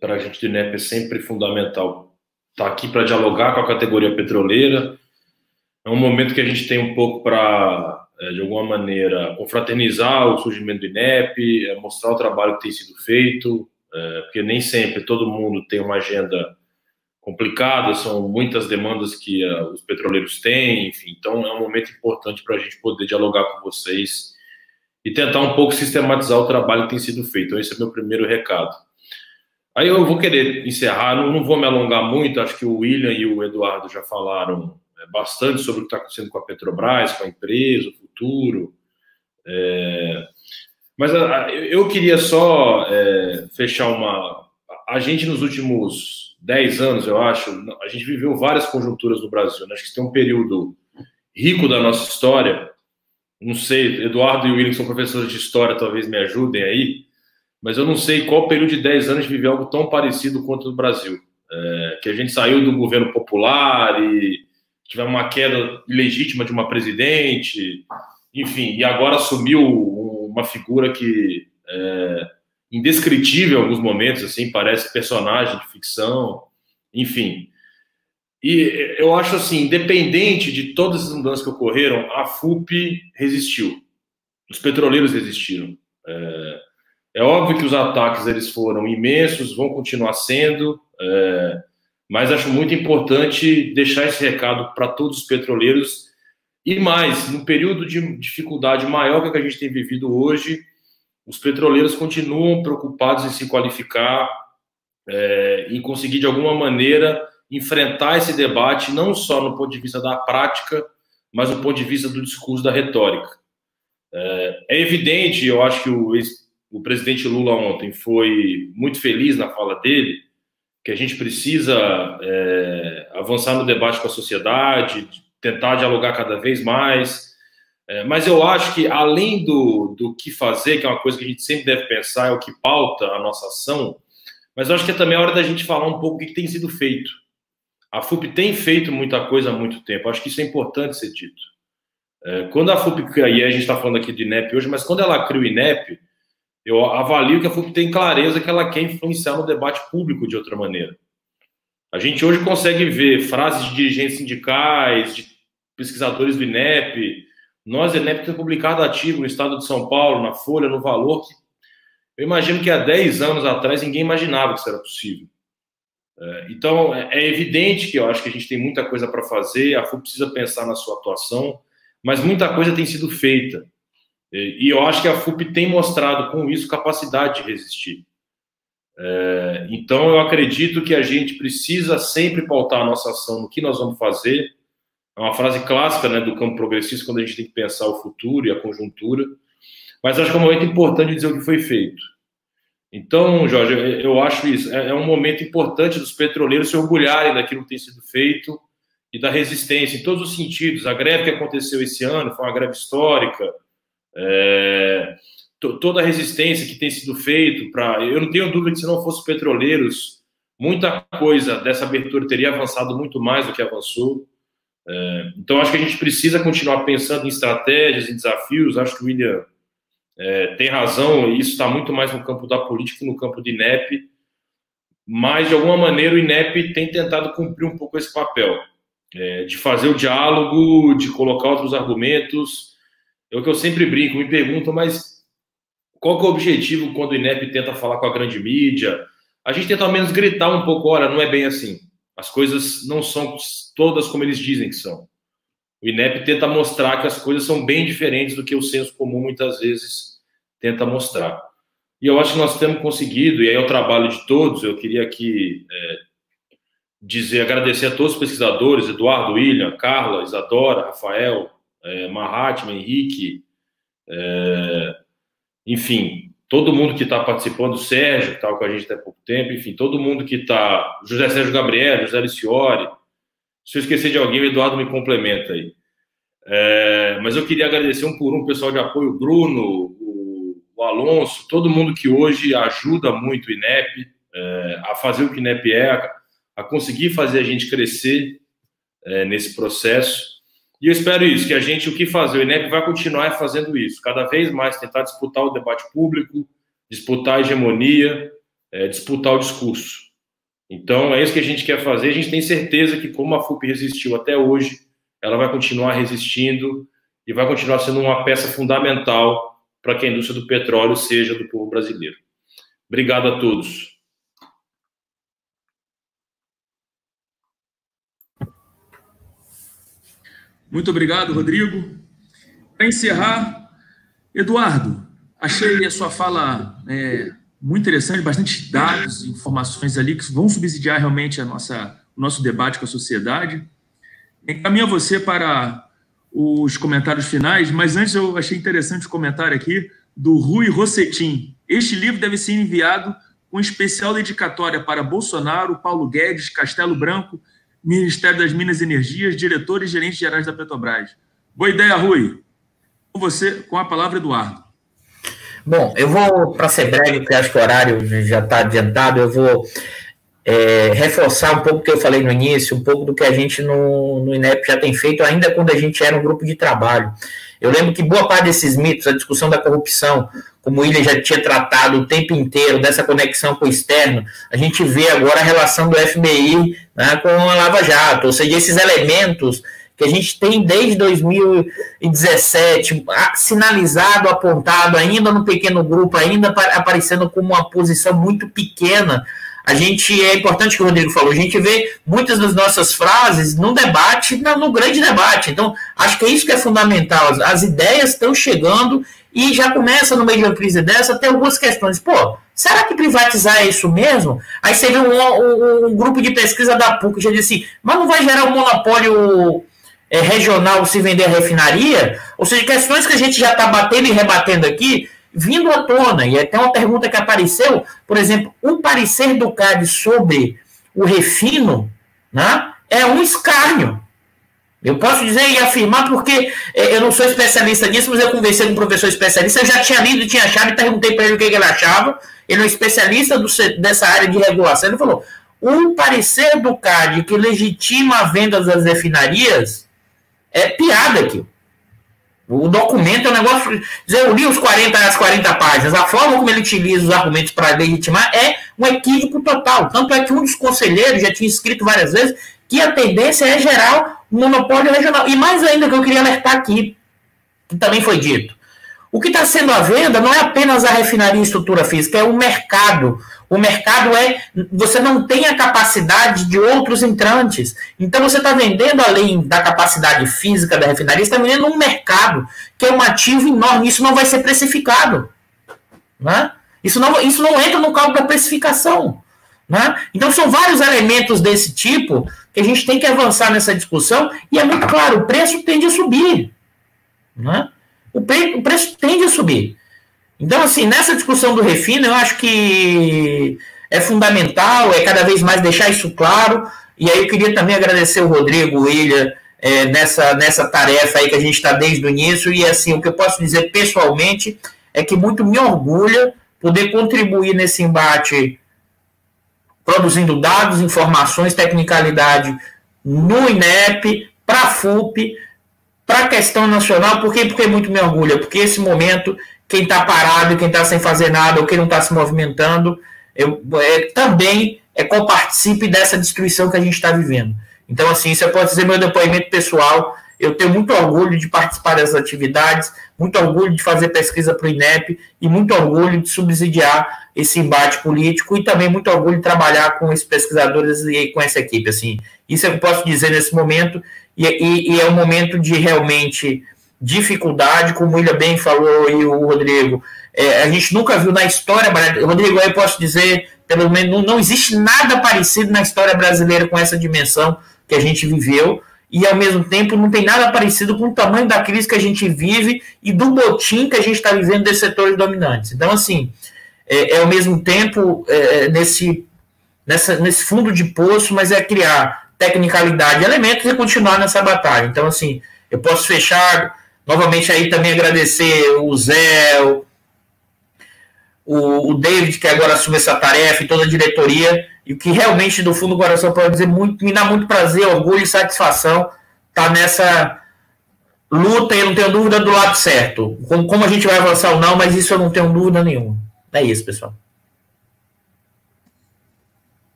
Para a gente do INEP é sempre fundamental estar aqui para dialogar com a categoria petroleira. É um momento que a gente tem um pouco para, de alguma maneira, confraternizar o surgimento do INEP, mostrar o trabalho que tem sido feito, porque nem sempre todo mundo tem uma agenda complicada, são muitas demandas que os petroleiros têm, enfim, então é um momento importante para a gente poder dialogar com vocês e tentar um pouco sistematizar o trabalho que tem sido feito. Então esse é o meu primeiro recado. Aí eu vou querer encerrar, não vou me alongar muito, acho que o William e o Eduardo já falaram bastante sobre o que está acontecendo com a Petrobras, com a empresa, o futuro, mas eu queria só fechar a gente nos últimos 10 anos, eu acho, a gente viveu várias conjunturas no Brasil, né? Acho que tem um período rico da nossa história, não sei, Eduardo e o William são professores de história, talvez me ajudem aí, mas eu não sei qual período de 10 anos viveu algo tão parecido quanto o Brasil, que a gente saiu do governo popular e tivemos uma queda ilegítima de uma presidente, enfim, e agora assumiu uma figura que indescritível em alguns momentos, assim, parece personagem de ficção, enfim. E eu acho assim, independente de todas as mudanças que ocorreram, a FUP resistiu, os petroleiros resistiram. É óbvio que os ataques eles foram imensos, vão continuar sendo, mas acho muito importante deixar esse recado para todos os petroleiros e mais, num período de dificuldade maior que a gente tem vivido hoje, os petroleiros continuam preocupados em se qualificar, em conseguir, de alguma maneira, enfrentar esse debate, não só no ponto de vista da prática, mas no ponto de vista do discurso, da retórica. É evidente, eu acho que o presidente Lula ontem foi muito feliz na fala dele, que a gente precisa avançar no debate com a sociedade, tentar dialogar cada vez mais. Mas eu acho que, além do que fazer, que é uma coisa que a gente sempre deve pensar, é o que pauta a nossa ação, mas eu acho que é também a hora da gente falar um pouco do que tem sido feito. A FUP tem feito muita coisa há muito tempo, acho que isso é importante ser dito. Quando a FUP, e a gente está falando aqui do INEP hoje, mas quando ela cria o INEP, eu avalio que a FUP tem clareza que ela quer influenciar no debate público de outra maneira. A gente hoje consegue ver frases de dirigentes sindicais, de pesquisadores do INEP, Nós, INEP, temos publicado artigo no Estado de São Paulo, na Folha, no Valor, que eu imagino que há 10 anos atrás ninguém imaginava que isso era possível. Então, é evidente que eu acho que a gente tem muita coisa para fazer, a FUP precisa pensar na sua atuação, mas muita coisa tem sido feita. E eu acho que a FUP tem mostrado com isso capacidade de resistir. Então, eu acredito que a gente precisa sempre pautar a nossa ação no que nós vamos fazer. É uma frase clássica, né, do campo progressista, quando a gente tem que pensar o futuro e a conjuntura. Mas acho que é um momento importante dizer o que foi feito. Então, Jorge, eu acho isso. É um momento importante dos petroleiros se orgulharem daquilo que tem sido feito e da resistência, em todos os sentidos. A greve que aconteceu esse ano foi uma greve histórica. Toda a resistência que tem sido feita para... Eu não tenho dúvida que se não fosse os petroleiros, muita coisa dessa abertura teria avançado muito mais do que avançou. Então, acho que a gente precisa continuar pensando em estratégias, em desafios. Acho que o William tem razão, e isso está muito mais no campo da política que no campo do INEP, mas, de alguma maneira, o INEP tem tentado cumprir um pouco esse papel, de fazer o diálogo, de colocar outros argumentos. É o que eu sempre brinco, me perguntam, mas qual que é o objetivo quando o INEP tenta falar com a grande mídia? A gente tenta, ao menos, gritar um pouco, olha, não é bem assim. As coisas não são todas como eles dizem que são. O INEP tenta mostrar que as coisas são bem diferentes do que o senso comum muitas vezes tenta mostrar. E eu acho que nós temos conseguido, e aí é o trabalho de todos. Eu queria aqui agradecer a todos os pesquisadores, Eduardo, William, Carla, Isadora, Rafael, Mahatma, Henrique, enfim, todo mundo que está participando, o Sérgio, que estava com a gente até pouco tempo, enfim, todo mundo que está, José Sérgio Gabriel, José Liciori. Se eu esquecer de alguém, o Eduardo me complementa aí. Mas eu queria agradecer um por um o pessoal de apoio, o Bruno, o Alonso, todo mundo que hoje ajuda muito o INEP a fazer o que o INEP a conseguir fazer a gente crescer nesse processo. E eu espero isso, que a gente, o que fazer, o INEP vai continuar fazendo isso, cada vez mais tentar disputar o debate público, disputar a hegemonia, disputar o discurso. Então, é isso que a gente quer fazer. A gente tem certeza que, como a FUP resistiu até hoje, ela vai continuar resistindo e vai continuar sendo uma peça fundamental para que a indústria do petróleo seja do povo brasileiro. Obrigado a todos. Muito obrigado, Rodrigo. Para encerrar, Eduardo, achei a sua fala muito interessante, bastante dados, informações ali que vão subsidiar realmente o nosso debate com a sociedade. Encaminho você para os comentários finais, mas antes eu achei interessante o comentário aqui do Rui Rossetin. Este livro deve ser enviado com especial dedicatória para Bolsonaro, Paulo Guedes, Castelo Branco, Ministério das Minas e Energias, diretores e gerentes gerais da Petrobras. Boa ideia, Rui. Com você, com a palavra, Eduardo. Bom, eu vou, para ser breve, porque acho que o horário já está adiantado, eu vou reforçar um pouco o que eu falei no início, um pouco do que a gente no INEP já tem feito, ainda quando a gente era um grupo de trabalho. Eu lembro que boa parte desses mitos, a discussão da corrupção, como o William já tinha tratado o tempo inteiro, dessa conexão com o externo, a gente vê agora a relação do FBI, né, com a Lava Jato, ou seja, esses elementos que a gente tem desde 2017, sinalizado, apontado, ainda no pequeno grupo, ainda aparecendo como uma posição muito pequena. A gente, é importante que o Rodrigo falou, a gente vê muitas das nossas frases no debate, no grande debate. Então, acho que é isso que é fundamental. As ideias estão chegando e já começa, no meio de uma crise dessa, ter algumas questões. Pô, será que privatizar é isso mesmo? Aí você vê um grupo de pesquisa da PUC que já disse assim, mas não vai gerar um monopólio regional se vender a refinaria? Ou seja, questões que a gente já está batendo e rebatendo aqui, vindo à tona, e até uma pergunta que apareceu, por exemplo, o parecer do CAD sobre o refino, né, é um escárnio. Eu posso dizer e afirmar porque eu não sou especialista nisso, mas eu conversei com um professor especialista, eu já tinha lido e tinha achado, e perguntei para ele o que ele achava, ele é um especialista dessa área de regulação, ele falou, o parecer do CAD que legitima a venda das refinarias é piada aqui. O documento é um negócio... Eu li as 40 páginas. A forma como ele utiliza os argumentos para legitimar é um equívoco total. Tanto é que um dos conselheiros já tinha escrito várias vezes que a tendência é gerar um monopólio regional. E mais ainda que eu queria alertar aqui. que também foi dito. O que está sendo à venda não é apenas a refinaria e estrutura física, é o mercado. O mercado você não tem a capacidade de outros entrantes. Então você está vendendo, além da capacidade física da refinaria, você está vendendo um mercado, que é um ativo enorme. Isso não vai ser precificado. Né? Isso não entra no cálculo da precificação. Né? Então são vários elementos desse tipo que a gente tem que avançar nessa discussão, e é muito claro, o preço tende a subir. Né? O preço tende a subir. Então, assim, nessa discussão do refino, eu acho que é fundamental, é cada vez mais deixar isso claro, e aí eu queria também agradecer o Rodrigo, o William, nessa tarefa aí que a gente está desde o início, e assim, o que eu posso dizer pessoalmente é que muito me orgulha poder contribuir nesse embate, produzindo dados, informações, tecnicalidade no INEP, para a FUP, para a questão nacional. Por quê? Porque muito me orgulha, porque esse momento, quem está parado, quem está sem fazer nada, ou quem não está se movimentando, também coparticipe dessa destruição que a gente está vivendo. Então, assim, isso pode ser meu depoimento pessoal. Eu tenho muito orgulho de participar dessas atividades, muito orgulho de fazer pesquisa para o INEP e muito orgulho de subsidiar esse embate político, e também muito orgulho de trabalhar com esses pesquisadores e com essa equipe. Assim, isso é o que eu posso dizer nesse momento, e é um momento de realmente dificuldade, como o William bem falou e o Rodrigo. A gente nunca viu na história, Rodrigo, eu posso dizer, pelo menos, não existe nada parecido na história brasileira com essa dimensão que a gente viveu, e ao mesmo tempo não tem nada parecido com o tamanho da crise que a gente vive e do motim que a gente está vivendo desses setores dominantes. Então, assim, ao mesmo tempo, nesse fundo de poço, mas é criar tecnicalidade e elementos e continuar nessa batalha. Então, assim, eu posso fechar novamente aí também agradecer o Zé, o David, que agora assume essa tarefa, e toda a diretoria, e o que realmente do fundo do coração pode dizer muito, me dá muito prazer, orgulho e satisfação estar nessa luta, e eu não tenho dúvida do lado certo. Como a gente vai avançar ou não, mas isso eu não tenho dúvida nenhuma. É isso, pessoal.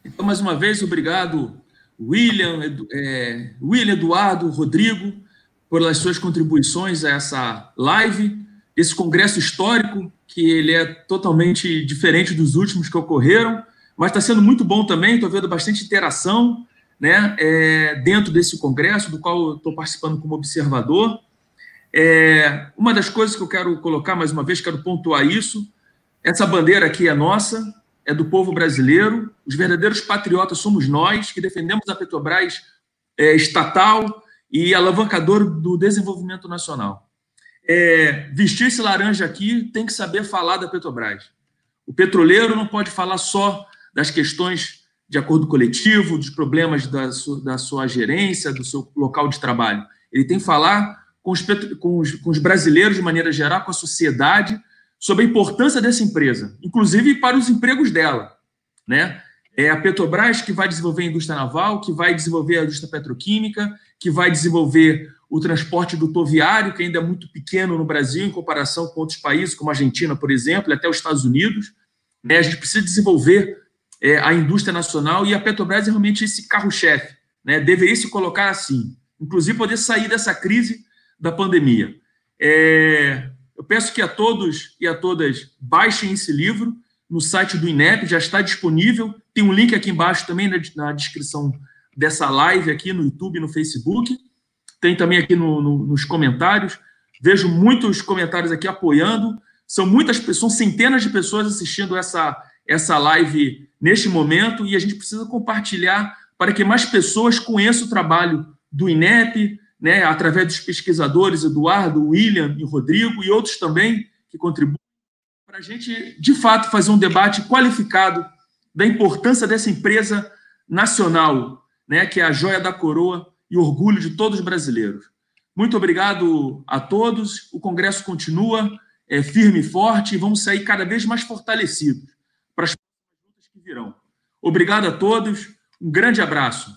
Então, mais uma vez, obrigado, William, Eduardo, Rodrigo, pelas suas contribuições a essa live, esse congresso histórico, que ele é totalmente diferente dos últimos que ocorreram, mas está sendo muito bom também, estou vendo bastante interação, né, dentro desse congresso, do qual eu estou participando como observador. Uma das coisas que eu quero colocar, mais uma vez, quero pontuar isso, essa bandeira aqui é nossa, é do povo brasileiro, os verdadeiros patriotas somos nós, que defendemos a Petrobras estatal e alavancador do desenvolvimento nacional. Vestir esse laranja aqui tem que saber falar da Petrobras. O petroleiro não pode falar só das questões de acordo coletivo, dos problemas da sua gerência, do seu local de trabalho. Ele tem que falar com os brasileiros de maneira geral, com a sociedade, sobre a importância dessa empresa, inclusive para os empregos dela. Né? É a Petrobras que vai desenvolver a indústria naval, que vai desenvolver a indústria petroquímica, que vai desenvolver o transporte rodoviário, que ainda é muito pequeno no Brasil, em comparação com outros países, como a Argentina, por exemplo, e até os Estados Unidos. A gente precisa desenvolver a indústria nacional, e a Petrobras é realmente esse carro-chefe. Né? Deveria se colocar assim, inclusive poder sair dessa crise da pandemia. Eu peço que a todos e a todas baixem esse livro no site do INEP, já está disponível. Tem um link aqui embaixo também na descrição dessa live aqui no YouTube e no Facebook. Tem também aqui nos comentários. Vejo muitos comentários aqui apoiando. São muitas pessoas, centenas de pessoas assistindo essa live neste momento, e a gente precisa compartilhar para que mais pessoas conheçam o trabalho do INEP, né, através dos pesquisadores Eduardo, William e Rodrigo, e outros também que contribuem, para a gente, de fato, fazer um debate qualificado da importância dessa empresa nacional, né, que é a joia da coroa e orgulho de todos os brasileiros. Muito obrigado a todos. O Congresso continua firme e forte, e vamos sair cada vez mais fortalecidos para as lutas que virão. Obrigado a todos. Um grande abraço.